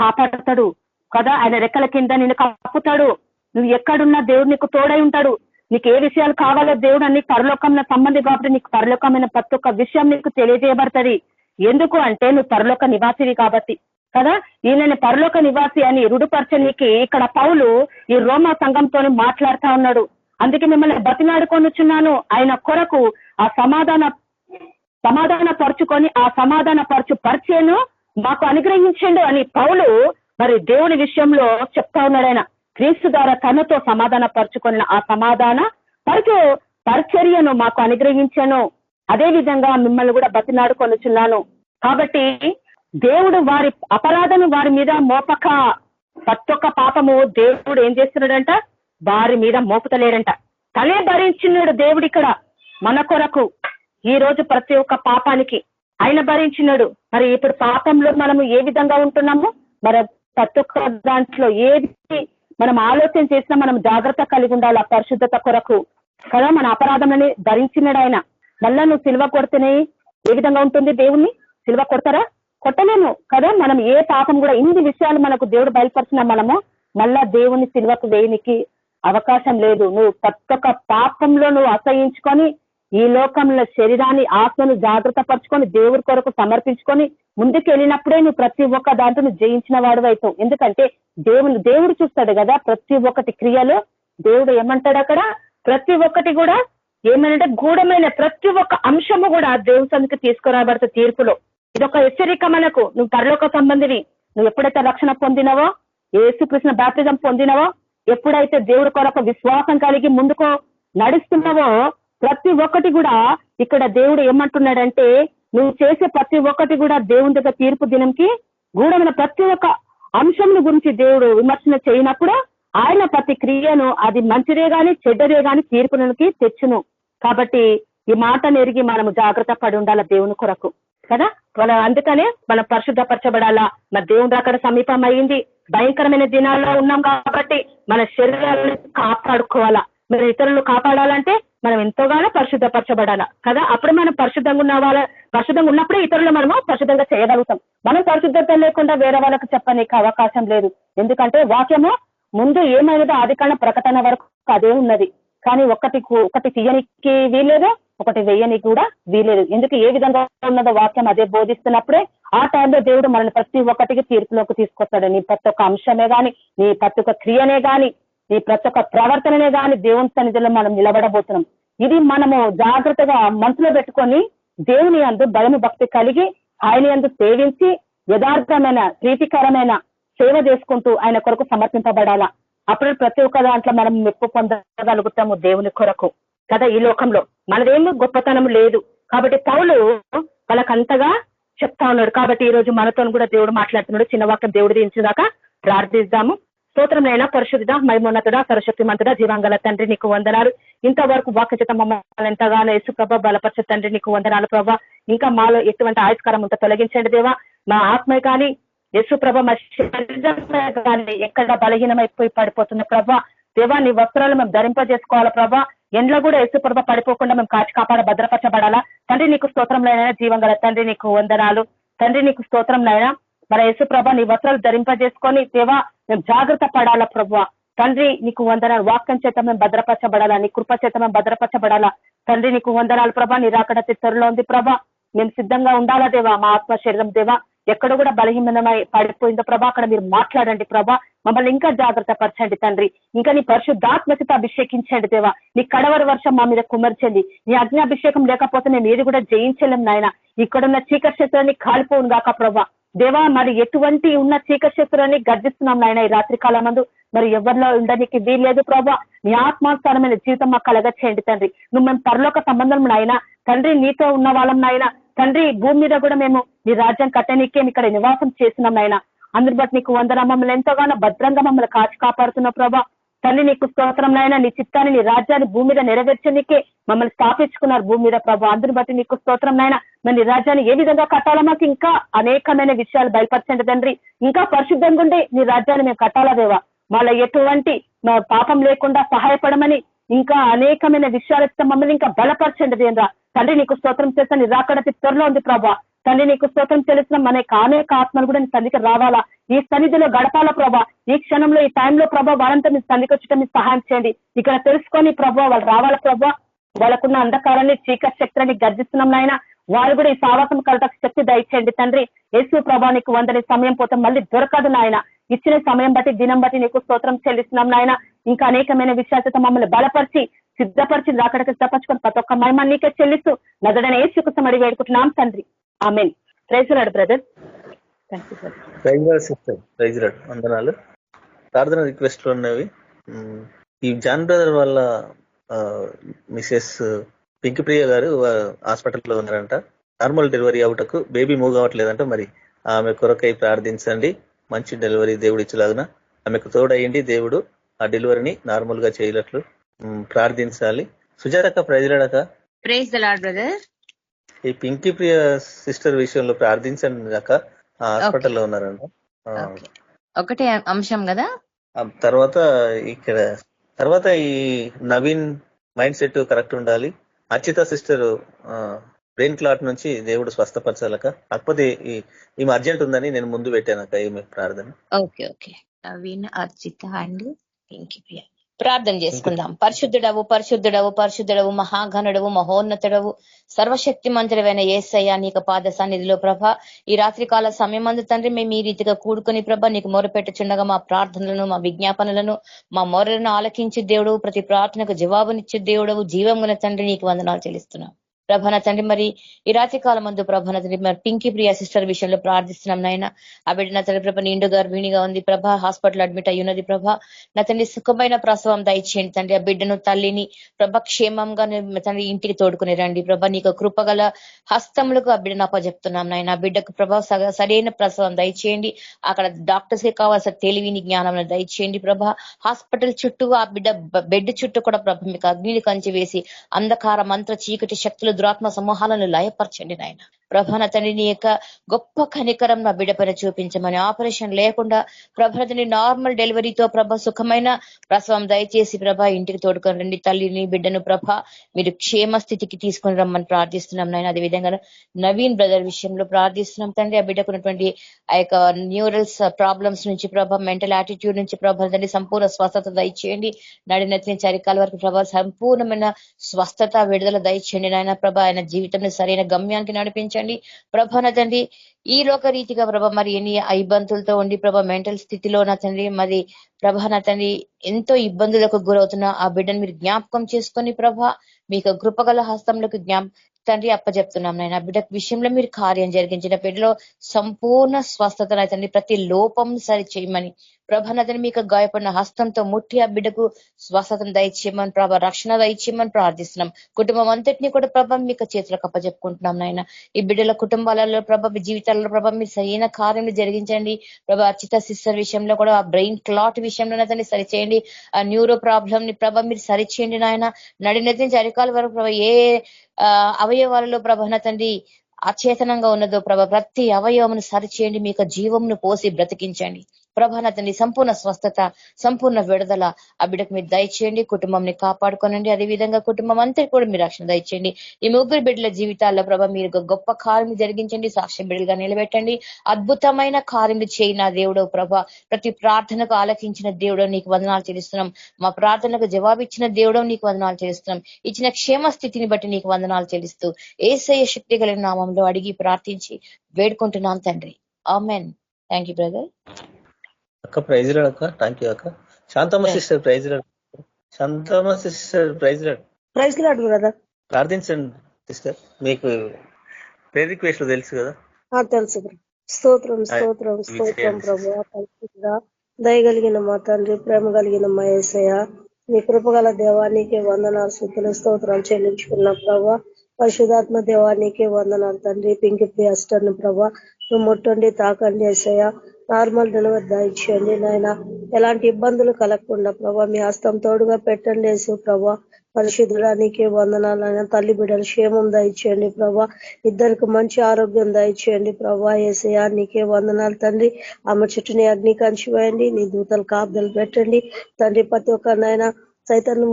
కాపాడుతాడు కదా. ఆయన రెక్కల కింద నిన్ను కప్పుతాడు. నువ్వు ఎక్కడున్నా దేవుడు నీకు తోడై ఉంటాడు. నీకు ఏ విషయాలు కావాలో దేవుడు అన్ని పరలోకమైన సంబంధి కాబట్టి నీకు పరలోకమైన ప్రతి ఒక్క విషయం నీకు తెలియజేయబడుతుంది. ఎందుకు అంటే నువ్వు పరలోక నివాసివి కాబట్టి కదా. ఈయనని పరలోక నివాసి అని రుడుపరచనీకి ఇక్కడ పౌలు ఈ రోమా సంఘంతో మాట్లాడుతా ఉన్నాడు. అందుకే మిమ్మల్ని బతిమాడుకొనిచున్నాను, ఆయన కొరకు ఆ సమాధాన పరుచుకొని ఆ సమాధాన పరిచయను మాకు అనుగ్రహించండు అని పౌలు మరి దేవుని విషయంలో చెప్తా ఉన్నాడు. ఆయన క్రీస్తు ద్వారా తనతో సమాధాన పరుచుకొని ఆ సమాధాన పరిచర్యను మాకు అనుగ్రహించాను. అదే విధంగా మిమ్మల్ని కూడా బతినాడుకొనుచున్నాను. కాబట్టి దేవుడు వారి అపరాధము వారి మీద మోపక, ప్రతి ఒక్క పాపము దేవుడు ఏం చేస్తున్నాడంట, వారి మీద మోపుతలేడంట. తనే భరించినాడు దేవుడు ఇక్కడ మన కొరకు. ఈ రోజు ప్రతి ఒక్క పాపానికి ఆయన భరించినాడు. మరి ఇప్పుడు పాపంలో మనము ఏ విధంగా ఉంటున్నాము, మరి ప్రతి ఒక్క దాంట్లో ఏది మనం ఆలోచన చేసినా మనం జాగ్రత్త కలిగి ఉండాలి. పరిశుద్ధత కొరకు కదా మన అపరాధంని భరించినాడు ఆయన. మళ్ళా నువ్వు సిలువ కొడితేనే ఏ విధంగా ఉంటుంది, దేవుణ్ణి సిలువ కొడతారా? కొట్టలేము కదా. మనం ఏ పాపం కూడా ఇన్ని విషయాలు మనకు దేవుడు బయలుపరిచిన మనము మళ్ళా దేవుని సిలువకు వేయనికి అవకాశం లేదు. నువ్వు ప్రతి ఒక్క పాపంలో నువ్వు అసహించుకొని ఈ లోకంలో శరీరాన్ని ఆత్మను జాగ్రత్త పరుచుకొని దేవుడి కొరకు సమర్పించుకొని ముందుకు వెళ్ళినప్పుడే నువ్వు ప్రతి ఒక్క దాంట్లో నువ్వు జయించిన వాడు అవుతావు. ఎందుకంటే దేవుడు చూస్తాడు కదా ప్రతి ఒక్కటి క్రియలో. దేవుడు ఏమంటాడు అక్కడ, ప్రతి ఒక్కటి కూడా ఏమంటే గూఢమైన ప్రతి ఒక్క అంశము కూడా దేవుని సన్నిధికి తీసుకురాబడుతుంది తీర్పులో. ఇదొక హెచ్చరిక మనకు. నువ్వు పరలోక సంబంధివి. నువ్వు ఎప్పుడైతే రక్షణ పొందినవో, యేసుకృష్ణ బాప్తిజం పొందినవో, ఎప్పుడైతే దేవుడి కొరకు విశ్వాసం కలిగి ముందుకు నడుస్తున్నావో, ప్రతి ఒక్కటి కూడా ఇక్కడ దేవుడు ఏమంటున్నాడంటే నువ్వు చేసే ప్రతి ఒక్కటి కూడా దేవుని దగ్గర తీర్పు దినంకి గూఢమైన ప్రతి ఒక్క అంశంను గురించి దేవుడు విమర్శన చేయనప్పుడు ఆయన ప్రతి క్రియను అది మంచిదే గాని చెడ్డదే గాని తీర్పునికి తెచ్చును. కాబట్టి ఈ మాట నెరిగి మనము జాగ్రత్త పడి ఉండాల దేవుని కొరకు కదా. అందుకనే మనం పరిశుద్ధపరచబడాలా. మన దేవుడు అక్కడ సమీపం అయింది. భయంకరమైన దినాల్లో ఉన్నాం కాబట్టి మన శరీరాలను కాపాడుకోవాలా. మరి ఇతరులను కాపాడాలంటే మనం ఎంతోగానో పరిశుద్ధపరచబడాలా కదా. అప్పుడు మనం పరిశుద్ధంగా ఉన్నప్పుడే ఇతరులు మనము పరిశుద్ధంగా చేయగలుగుతాం. మనం పరిశుద్ధత లేకుండా వేరే వాళ్ళకు చెప్పనీకి అవకాశం లేదు. ఎందుకంటే వాక్యము ముందు ఏమైనదో ఆదికాండ ప్రకటన వరకు అదే ఉన్నది. కానీ ఒకటి తీయనికి వీలేదు, ఒకటి వెయ్యనికి కూడా వీలేదు. ఎందుకు ఏ విధంగా ఉన్నదో వాక్యం అదే బోధిస్తున్నప్పుడే ఆ టైంలో దేవుడు మనల్ని ప్రతి ఒక్కటికి తీర్పులోకి తీసుకొస్తాడు. నీ ప్రతి ఒక్క అంశమే గాని, నీ ప్రతి ఒక్క క్రియనే గాని, నీ ప్రతి ఒక్క ప్రవర్తననే గాని దేవుని సన్నిధిలో మనం నిలబడబోతున్నాం. ఇది మనము జాగ్రత్తగా మనసులో పెట్టుకొని దేవుని యందు భయము భక్తి కలిగి ఆయన యందు సేవించి యథార్థమైన ప్రీతికరమైన సేవ చేసుకుంటూ ఆయన కొరకు సమర్పింపబడాలా. అప్పుడు ప్రతి ఒక్క దాంట్లో మనం మెప్పు పొందగలుగుతాము దేవుని కొరకు కదా. ఈ లోకంలో మనదేమో గొప్పతనం లేదు కాబట్టి పౌలు వాళ్ళకంతగా చెప్తా ఉన్నాడు. కాబట్టి ఈ రోజు మనతో కూడా దేవుడు మాట్లాడుతున్నాడు. చిన్న వాక్యం దేవుడు దించేదాకా ప్రార్థిద్దాము. స్తోత్రంనైనా పరిశుద్ధ మైమోన్నతుడా సర్వశక్తిమంతుడా జీవాంగల తండ్రి నీకు వందనాలు. ఇంతవరకు వాక్యత మమ్మల్ని ఎంతగానో యేసు ప్రభ బలపరిచే తండ్రి నీకు వందనాలు ప్రభా. ఇంకా మాలో ఎటువంటి ఆయుష్కారం ఉంటే తొలగించండి దేవా. మా ఆత్మ కానీ యేసు ప్రభ మా శరీరమే కానీ ఎక్కడ బలహీనమైపోయి పడిపోతున్న ప్రభా దేవా, నీ వస్త్రాలు మేము ధరింపజేసుకోవాలా ప్రభా. ఎండ్లో కూడా యేసు ప్రభ పడిపోకుండా మేము కాచి కాపాడ భద్రపరచబడాలా తండ్రి. నీకు స్తోత్రంలైనా జీవంగల తండ్రి నీకు వందనాలు తండ్రి. నీకు స్తోత్రంలైనా మన యేసు ప్రభ నీ వస్త్రాలు ధరింపజేసుకొని దేవా మేము జాగ్రత్త పడాలా ప్రభా తండ్రి. నీకు వందనాలు. వాక్యం చేత మేము భద్రపరచబడాలా, నీ కృప చేత మేము భద్రపరచబడాలా తండ్రి. నీకు వందనాలు ప్రభా. నీ రాకడ త్వరలో ఉంది ప్రభా. మేము సిద్ధంగా ఉండాలా దేవా. మా ఆత్మ శరీరం దేవా ఎక్కడ కూడా బలహీనమై పడిపోయిందో ప్రభా అక్కడ మీరు మాట్లాడండి ప్రభా. మమ్మల్ని ఇంకా జాగ్రత్త పరచండి తండ్రి. ఇంకా నీ పరిశుద్ధాత్మకత అభిషేకించండి దేవా. నీ కడవరి వర్షం మా మీద కుమర్చండి. నీ అగ్నిభిషేకం లేకపోతే మేము ఏది కూడా జయించలేం నాయన. ఇక్కడున్న చీకటి శక్తులని కాలిపోవును గాక ప్రభా దేవా. మరి ఎటువంటి ఉన్న చీకటి శక్తులని గర్జిస్తున్నాం నాయన ఈ రాత్రి కాలమందు. మరి ఎవరిలో ఉండడానికి వీల్లేదు ప్రభా. నీ ఆత్మానుసారమైన జీవితం మాకు కలగచ్చేయండి తండ్రి. నువ్వు మేము పరలోక సంబంధం నాయన తండ్రి, నీతో ఉన్న వాళ్ళం నాయన తండ్రి. భూమి మీద కూడా మేము నీ రాజ్యం కట్టనీకే ఇక్కడ నివాసం చేస్తున్నాం నాయన. అందరి బట్టి నీకు వందన. మమ్మల్ని ఎంతగానో భద్రంగా మమ్మల్ని కాచి కాపాడుతున్నావు ప్రభా తండ్రి. నీకు స్తోత్రం నాయన. నీ చిత్తాన్ని నీ రాజ్యాన్ని భూమి మీద నెరవేర్చనికే మమ్మల్ని స్థాపించుకున్నారు భూమి మీద ప్రభా. అందరిని బట్టి నీకు స్తోత్రం నాయన. మరి నీ రాజ్యాన్ని ఏ విధంగా కట్టాలా మాకు ఇంకా అనేకమైన విషయాలు బయలుపరచండి తండ్రి. ఇంకా పరిశుద్ధంగా ఉండి నీ రాజ్యాన్ని మేము కట్టాలా దేవా. వాళ్ళ ఎటువంటి పాపం లేకుండా సహాయపడమని ఇంకా అనేకమైన విషయాలతో మమ్మల్ని ఇంకా బలపరచండి దేంద్రా తండ్రి. నీకు స్తోత్రం చేస్తాను. నీ రాకడ త్వరలో ఉంది ప్రభా తండ్రి. నీకు స్తోత్రం తెలిసిన మన అనేక ఆత్మలు కూడా నీ సన్నిధికి రావాలా, ఈ సన్నిధిలో గడపాలా ప్రభా. ఈ క్షణంలో ఈ టైంలో ప్రభా వాళ్ళంతా మీ సన్నిధికి వచ్చటం మీరు సహాయం చేయండి. ఇక్కడ తెలుసుకొని ప్రభా వాళ్ళు రావాలా ప్రభా. వాళ్ళకున్న అంధకారాన్ని చీకటి శక్తులని గర్జిస్తున్నాం నాయన. వారు కూడా ఈ సావాసం కలటకు శక్తి దయచేయండి తండ్రి. యేసు ప్రభా నీకు వందని సమయం పోతే మళ్ళీ దొరకదు నాయన. ఇచ్చిన సమయం బట్టి దినం బట్టి నీకు స్తోత్రం చెల్లిస్తున్నాం నాయన. ఇంకా అనేకమైన విషయాలతో మమ్మల్ని బలపరిచి సిద్ధపరిచి రాకడకి సిద్ధపరచుకొని ప్రతి ఒక్క మహిమ నీకే చెల్లిస్తూ నజరైన యేసుకు మడి వేడుకుంటున్నాం తండ్రి. Amen. Praise lord brother. Praise lord. వందనాలు. ప్రార్థన రిక్వెస్ట్లు ఉన్నవి. ఈ జాన్ బ్రదర్ వాళ్ళ మిసెస్ పింక్ ప్రియ గారు హాస్పిటల్లో ఉన్నారంట. నార్మల్ డెలివరీ అవుటకు బేబీ మూవ్ అవ్వట్లేదంట. మరి ఆమె కొరకై ప్రార్థించండి. మంచి డెలివరీ దేవుడు ఇచ్చేలాగున ఆమెకు తోడయ్యండి. దేవుడు ఆ డెలివరీని నార్మల్ గా చేయనట్లు ప్రార్థించాలి. సుజాతక్క, ప్రైజ్లాడక ప్రైజ్ ద లార్డ్ బ్రదర్. ఈ పింకీ ప్రియ సిస్టర్ విషయంలో ప్రార్థించండి కాక హాస్పిటల్లో ఉన్నారంట. ఒకటే అంశం కదా. తర్వాత ఈ నవీన్ మైండ్ సెట్ కరెక్ట్ ఉండాలి. అర్చిత సిస్టర్ బ్రెయిన్ క్లాట్ నుంచి దేవుడు స్వస్థపరచాలక. కాకపోతే ఈమె అర్జెంట్ ఉందని నేను ముందు పెట్టానక్క ఈమె ప్రార్థన. ఓకే నవీన్, అర్చిత అండ్ పింకీ ప్రియ ప్రార్థన చేసుకుందాం. పరిశుద్ధుడవు పరిశుద్ధుడవు పరిశుద్ధుడవు మహాఘనుడవు మహోన్నతుడవు సర్వశక్తి మంత్రుడైన యేసయ్య నీకు పాద సన్నిధిలో ప్రభ ఈ రాత్రికాల సమయమందు తండ్రి మేము ఈ రీతిగా కూడుకుని ప్రభ నీకు మొరపెట్టుచుండగా మా ప్రార్థనలను మా విజ్ఞాపనలను మా మొరలను ఆలకించి దేవుడు ప్రతి ప్రార్థనకు జవాబునిచ్చే దేవుడవు జీవంగున తండ్రి నీకు వందనాలు చెల్లిస్తున్నాం ప్రభ. నా తండ్రి మరి ఈ రాత్రి కాలం మందు ప్రభ నా తండ్రి మరి పింకీ ప్రియ సిస్టర్ విషయంలో ప్రార్థిస్తున్నాం నాయన. ఆ బిడ్డ నా తండ్రి ప్రభ నిండు గర్భిణిగా ఉంది ప్రభ, హాస్పిటల్ అడ్మిట్ అయ్యి ఉన్నది ప్రభ. నా తండ్రి సుఖమైన ప్రసవం దయచేయండి తండ్రి. ఆ బిడ్డను తల్లిని ప్రభ క్షేమంగా తండ్రి ఇంటికి తోడుకుని రండి ప్రభ. నీకు కృపగల హస్తములకు ఆ బిడ్డను అప్పచెప్తున్నాం నాయన. ఆ బిడ్డకు ప్రభ సరైన ప్రసవం దయచేయండి. అక్కడ డాక్టర్స్ కి కావాల్సిన తెలివిని జ్ఞానం దయచేయండి ప్రభ. హాస్పిటల్ చుట్టూ ఆ బిడ్డ బెడ్ చుట్టూ కూడా ప్రభ మీకు అగ్నిని కంచి వేసి అంధకార మంత్ర చీకటి శక్తులు దురాత్మ సమూహాలను లయపరచండి నాయన ప్రభ. నా తండ్రి నీ యొక్క గొప్ప కనికరం నా బిడ్డ పైన చూపించమని, ఆపరేషన్ లేకుండా ప్రభ తండ్రి నార్మల్ డెలివరీతో ప్రభ సుఖమైన ప్రసవం దయచేసి ప్రభ ఇంటికి తోడుకొని రండి. తల్లిని బిడ్డను ప్రభ మీరు క్షేమ స్థితికి తీసుకొని రమ్మని ప్రార్థిస్తున్నాం నాయన. అదేవిధంగా నవీన్ బ్రదర్ విషయంలో ప్రార్థిస్తున్నాం తండ్రి. ఆ బిడ్డకు ఉన్నటువంటి ఆ యొక్క న్యూరల్స్ ప్రాబ్లమ్స్ నుంచి ప్రభ, మెంటల్ యాటిట్యూడ్ నుంచి ప్రభ తండ్రి సంపూర్ణ స్వస్థత దయచేయండి. నడినెత్తిన చరికాల వరకు ప్రభ సంపూర్ణమైన స్వస్థత విడుదల దయచేయండి నాయన ప్రభ. ఆయన జీవితంలో సరైన గమ్యానికి నడిపించండి ప్రభ. నా తండ్రి ఈ లోక రీతిగా ప్రభ మరి ఎన్ని ఇబ్బందులతో ఉండి ప్రభ మెంటల్ స్థితిలో నా తండ్రి మరి ప్రభ నా తండ్రి ఎంతో ఇబ్బందులకు గురవుతున్న ఆ బిడ్డను మీరు జ్ఞాపకం చేసుకొని ప్రభ మీకు కృపగల హస్తంలోకి తండ్రి అప్పచెప్తున్నాం నాయన. బిడ్డ విషయంలో మీరు కార్యం జరిగించిన బిడ్డలో సంపూర్ణ స్వస్థత తండ్రి ప్రతి లోపం సరి చేయమని ప్రభ నదని మీకు గాయపడిన హస్తంతో ముట్టి ఆ బిడ్డకు స్వస్థతను దయచేయమని ప్రభ, రక్షణ దయచేయమని ప్రార్థిస్తున్నాం. కుటుంబం అంతటినీ కూడా ప్రభ మీకు చేతులకు అప్పచెప్పుకుంటున్నాం నాయన. ఈ బిడ్డల కుటుంబాలలో ప్రభ జీవితాలలో ప్రభ మీరు సరైన కార్యం జరిగించండి ప్రభ. అర్చిత సిస్టర్ విషయంలో కూడా ఆ బ్రెయిన్ క్లాట్ విషయంలో అతన్ని సరిచేయండి. ఆ న్యూరో ప్రాబ్లం ని ప్రభ మీరు సరిచేయండి నాయన. నడినెత్తి నుంచి అరికాల వరకు ప్రభ ఏ అవయవాలలో ప్రభ నా తండ్రి అచేతనంగా ఉన్నదో ప్రభ ప్రతి అవయవమును సరిచేయండి. మీకు జీవమును పోసి బ్రతికించండి ప్రభ. నా తండ్రి సంపూర్ణ స్వస్థత సంపూర్ణ విడుదల ఆ బిడ్డకు మీరు దయచేయండి. కుటుంబంని కాపాడుకోనండి. అదేవిధంగా కుటుంబం అంతటి కూడా మీరు రక్షణ దయచేయండి. ఈ ముగ్గురు బిడ్డల జీవితాల్లో ప్రభ మీరు గొప్ప కార్యం జరిగించండి. సాక్ష్య బిడ్డలుగా నిలబెట్టండి. అద్భుతమైన కార్యం చేయి నా దేవుడు ప్రభ. ప్రతి ప్రార్థనకు ఆలకించిన దేవుడు నీకు వందనాలు చెల్లిస్తున్నాం. మా ప్రార్థనకు జవాబిచ్చిన దేవుడు నీకు వందనాలు చెల్లిస్తున్నాం. ఇచ్చిన క్షేమ స్థితిని బట్టి నీకు వందనాలు చెల్లిస్తూ యేసయ్య శక్తి కలిగిన నామంలో అడిగి ప్రార్థించి వేడుకుంటున్నాం తండ్రి. ఆమెన్. Thank you brother. అక్క ప్రైజ్ లాడ్ అక్క. థ్యాంక్ యూ అక్క. Santhamma sister praise lord. Santhamma sister praise lord. Praise lord brother. ప్రార్థించండి సిస్టర్. మీకు ప్రేయర్ రిక్వెస్ట్ తెలుసు కదా. తెలుసు. స్తోత్రం స్తోత్రం స్తోత్రం ప్రభు. పరిశుద్ధుడా దయగలిగిన మా తండ్రి, ప్రేమ కలిగిన మా యేసయ్య, నీ కృపగల దేవానికి వందనాలు స్తుతులు స్తోత్రాలు చెల్లించుకున్న ప్రభా. పరిశుధాత్మ దేవానికి వందనాలు తండ్రి. పింకి ప్రియ సిస్టర్ను ప్రభా నువ్వు ముట్టండి, తాకండి యేసయ్య. నార్మల్ డెలివరీ దయచేయండి నాయన. ఎలాంటి ఇబ్బందులు కలగకుండా ప్రభా మీ హస్తం తోడుగా పెట్టండి యేసు ప్రభా. పరిశుద్ధుడానికి వందనాలైన తల్లి బిడ్డలు క్షేమం దయచేయండి ప్రభా. ఇద్దరికి మంచి ఆరోగ్యం దయచేయండి ప్రభా. యేసయ్య నీకే వందనాలు తండ్రి. ఆమె చుట్టూని అగ్ని కంచి వేయండి. నీ దూతలు కాపుదలు పెట్టండి తండ్రి. ప్రతి ఒక్కరినైనా సైతాను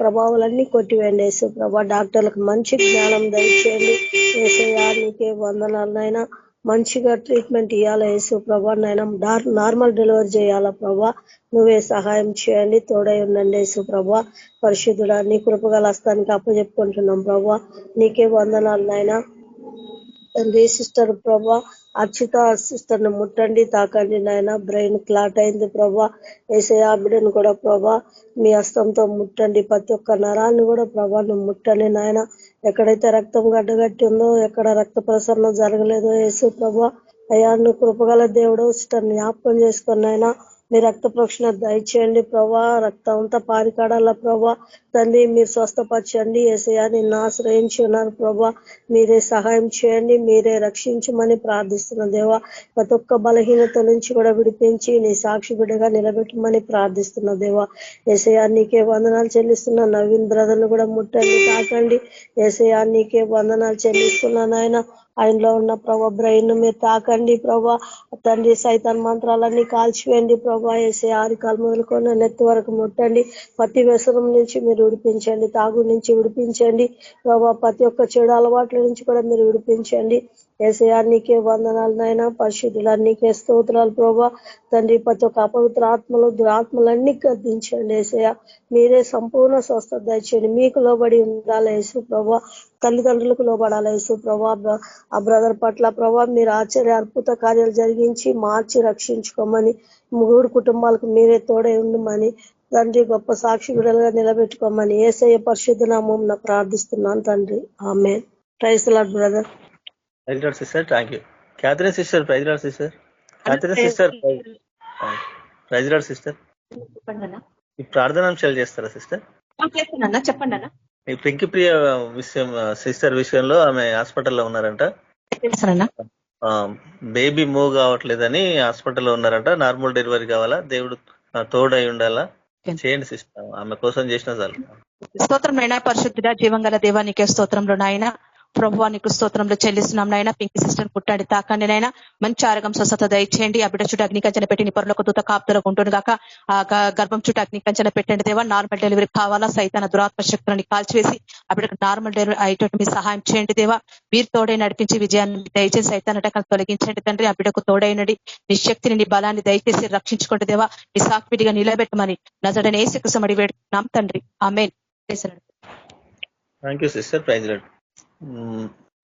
ప్రభావాలన్నీ కొట్టివేయండి యేసు ప్రభా. డాక్టర్లకు మంచి జ్ఞానం దయచేయండి యేసయ్య నీకే వందనాలనైనా. మంచిగా ట్రీట్మెంట్ ఇవ్వాలా యేసు ప్రభా. నైనా నార్మల్ డెలివరీ చేయాలా ప్రభా. నువ్వే సహాయం చేయండి, తోడై ఉండండి యేసు ప్రభా. పరిశుద్ధుడా నీ కృపగల హస్తానికి అప్పచెప్పుకుంటున్నాం ప్రభా. నీకే వందనాలు నాయనా. తండ్రి సిస్టర్ ప్రభా అర్చిత సిస్టర్ ను ముట్టండి, తాకండి నాయన. బ్రెయిన్ క్లాట్ అయింది ప్రభా. యేసయ్య బిడ్డను కూడా ప్రభా మీ హస్తంతో ముట్టండి. ప్రతి ఒక్క నరాన్ని కూడా ప్రభా నువ్వు ముట్టండి నాయన. ఎక్కడైతే రక్తం గడ్డగట్టి ఉందో, ఎక్కడ రక్త ప్రసరణ జరగలేదో యేసు ప్రభా అయ్యా నువ్వు కృపగల దేవుడు సిస్టర్ జ్ఞాపకం చేసుకుని నాయన. మీ రక్త ప్రోక్షణ దయచేయండి ప్రభా. రక్తం అంతా పారికాడాల ప్రభా. తండ్రి మీరు స్వస్థపరచండి. యేసయ్యా నిన్ను ఆశ్రయించి ఉన్నారు ప్రభా. మీరే సహాయం చేయండి, మీరే రక్షించమని ప్రార్థిస్తున్న దేవా. ప్రతి ఒక్క బలహీనత నుంచి కూడా విడిపించి నీ సాక్షి బిడ్డగా నిలబెట్టమని ప్రార్థిస్తున్న దేవా. యేసయ్యా నీకే వందనాలు చెల్లిస్తున్నా. నవీన్ బ్రదర్ను కూడా ముట్టండి, తాకండి. యేసయ్యా నీకే వందనాలు చెల్లిస్తున్నాను ఆయన. ఆయనలో ఉన్న ప్రభా బ్రెయిన్ మీరు తాకండి ప్రభా. తండ్రి సైతాన్ మంత్రాలన్నీ కాల్చివేయండి ప్రభా. వేసే ఆరికాలు మొదలుకొని నెత్తి వరకు ముట్టండి. ప్రతి వ్యసనం నుంచి మీరు విడిపించండి, తాగు నుంచి విడిపించండి ప్రభా. ప్రతి ఒక్క చెడు అలవాట్ల నుంచి కూడా మీరు విడిపించండి. ఏసయ్యా నీకే వందనాలు నాయన. పరిశుద్ధుల నీకే స్తోత్రాలు ప్రభా. తండ్రి ప్రతి ఒక్క అపవిత్ర ఆత్మలు దురాత్మలన్నీ గద్దించండి ఏసయ్యా. మీరే సంపూర్ణ స్వస్థత దయచేయండి. మీకు లోబడి ఉండాలి యేసు ప్రభా. తల్లిదండ్రులకు లోబడాలి యేసు ప్రభా. ఆ బ్రదర్ పట్ల ప్రభా మీరు ఆశ్చర్య అద్భుత కార్యాలు జరిగించి మార్చి రక్షించుకోమని, ముగ్గురు కుటుంబాలకు మీరే తోడై ఉండమని, తండ్రి గొప్ప సాక్షి బిడ్డలుగా నిలబెట్టుకోమని యేసయ్య పరిశుద్ధ నామమున ప్రార్థిస్తున్నాను తండ్రి. Amen. Praise the lord brother. Praise lord sister. Thank you. Catherine sister. Praise lord sister. Catherine sister. Praise lord sister. ఈ ప్రార్థనాంశాలు చేస్తారా సిస్టర్? చేస్తానన్నా, చెప్పండి అన్న. ఈ పింకి ప్రియ విషయం, సిస్టర్ విషయంలో ఆమె హాస్పిటల్లో ఉన్నారంట. బేబీ మూవ్ కావట్లేదని హాస్పిటల్లో ఉన్నారంట. నార్మల్ డెలివరీ కావాలా, దేవుడు తోడై ఉండాలా. చేయండి సిస్టర్, ఆమె కోసం చేసిన చాలు. స్తోత్రం నైనా. పరిశుద్ధుడా జీవంగల దేవానికే స్తోత్రంలో నాయన. ప్రభువా నీకు స్తోత్రంలో చెల్లిస్తున్నాం నాయన. పింకి సిస్టర్ పుట్టాడి తాకండి నాయన. మంచి ఆరోగ్యం స్వస్థత దయచేయండి. ఆ బిడ్డ చుట్టూ అగ్నికంచన పెట్టి నీ పొరలకు దూత కాపుదలకు ఉంటుంది కాక ఆ గర్భం చుట్టూ అగ్నికంచన పెట్టండి దేవా. నార్మల్ డెలివరీ కావాలా, సైతాన దురాత్మ శక్తులని కాల్చివేసి ఆ బిడ్డకు నార్మల్ డెలివరీ అయ్యేటట్టు మీరు సహాయం చేయండి దేవా. మీరు తోడై నడిపించి విజయాన్ని దయచేసి సైతాన్ అటకాలను తొలగించండి తండ్రి. ఆ బిడ్డకు తోడైనడి నీ శక్తిని, నీ బలాన్ని దయచేసి రక్షించుకోండి దేవా. నీ సాక్షిగా నిలబెట్టమని నజరుడైన యేసుక్రీస్తు అడిగి వేడుకున్నాం తండ్రి. Amen. Thank you sister. Praise lord.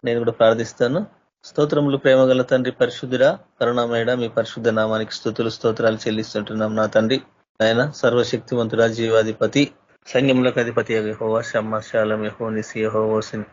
నేను కూడా ప్రార్థిస్తాను. స్తోత్రములు ప్రేమగల తండ్రి, పరిశుద్ధుడా కరుణామయుడ, మీ పరిశుద్ధ నామానికి స్తుతులు స్తోత్రాలు చెల్లిస్తుంటున్నాం నా తండ్రి. ఆయన సర్వశక్తివంతుడా, జీవాధిపతి, సైన్యములకు అధిపతి యెహోవా షమ్మా షాలం యెహోనిసి యెహోవోసిని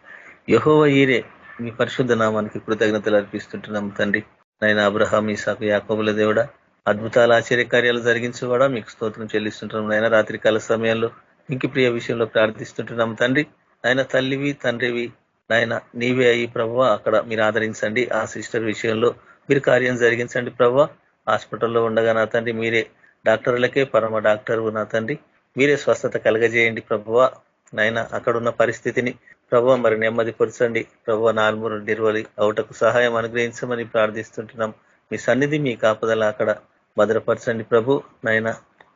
యెహోవా ఈరే, మీ పరిశుద్ధ నామానికి కృతజ్ఞతలు అర్పిస్తుంటున్నాం తండ్రి. నాయన అబ్రహాం, ఇసాకు, యాకోబుల దేవుడా, అద్భుతాలు ఆశ్చర్యకార్యాలు జరిగించేవాడా మీకు స్తోత్రం చెల్లిస్తుంటున్నాం నాయన. రాత్రికాల సమయంలో ఇంకి ప్రియ విషయంలో ప్రార్థిస్తుంటున్నాం తండ్రి. ఆయన తల్లివి తండ్రివి నాయన నీవే అయ్యి ప్రభువా, అక్కడ మీరు ఆదరించండి. ఆ సిస్టర్ విషయంలో మీరు కార్యం జరిగించండి ప్రభువా. హాస్పిటల్లో ఉండగా నా తండ్రి మీరే డాక్టర్లకే పరమ డాక్టర్ నా తండ్రి. మీరే స్వస్థత కలగజేయండి ప్రభువా. నాయన అక్కడ ఉన్న పరిస్థితిని ప్రభువా మరి నెమ్మది పరచండి ప్రభువా. నార్మల్ డెలివరీ అవుటకు సహాయం అనుగ్రహించమని ప్రార్థిస్తుంటున్నాం. మీ సన్నిధి, మీ కాపుదల అక్కడ భద్రపరచండి ప్రభు. నాయన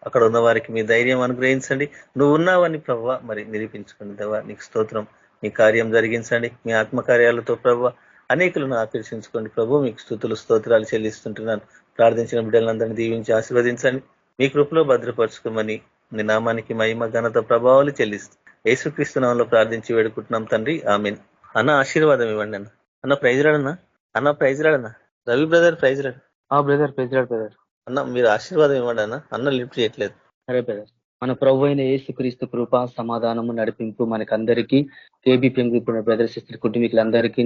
అక్కడ ఉన్న వారికి మీ ధైర్యం అనుగ్రహించండి. నువ్వు ఉన్నావని ప్రభువా మరి నిరూపించుకోండి దేవా. నీకు స్తోత్రం. మీ కార్యం జరిగించండి. మీ ఆత్మకార్యాలతో ప్రభువా అనేకులను ఆకర్షించుకోండి ప్రభు. మీకు స్తుతులు స్తోత్రాలు చెల్లిస్తుంటున్నాను. ప్రార్థించిన బిడ్డలందరినీ దీవించి ఆశీర్వదించండి. మీ కృపలో భద్రపరచుకోమని మీ నామానికి మహిమ ఘనత ప్రభావాలు చెల్లిస్తూ యేసుక్రీస్తు నామములో ప్రార్థించి వేడుకుంటున్నాం తండ్రి. ఆమేన్. అన్న ఆశీర్వాదం ఇవ్వండి అన్న. అన్న ప్రైజ్ రాడన్నా. అన్న ప్రైజ్ రాడన్నా. Ravi brother praise lord. Brother praise lord brother. అన్న మీరు ఆశీర్వాదం ఇవ్వండి అన్న. అన్న లిఫ్ట్ చేయట్లేదు. సరే బ్రదర్. మన ప్రభు అయిన యేసుక్రీస్తు కృప, సమాధానము, నడిపింపు మనకందరికీ, కేబీ పింకి బ్రదర్ సిస్టర్ కుటుంబీకులందరికీ,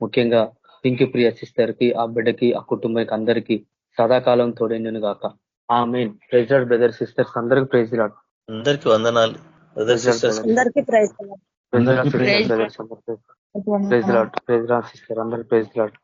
ముఖ్యంగా పింకి ప్రియ సిస్టర్ కి, ఆ బిడ్డకి, ఆ కుటుంబానికి అందరికీ సదాకాలం తోడైనను గాక. Amen. Praise lord brother sisters అందరికి ప్రైజ్ లార్డ్. అందరికి వందనాలు బ్రదర్ సిస్టర్స్. అందరికీ praise the lord. Praise lord sister అందరికి ప్రైజ్ లార్డ్.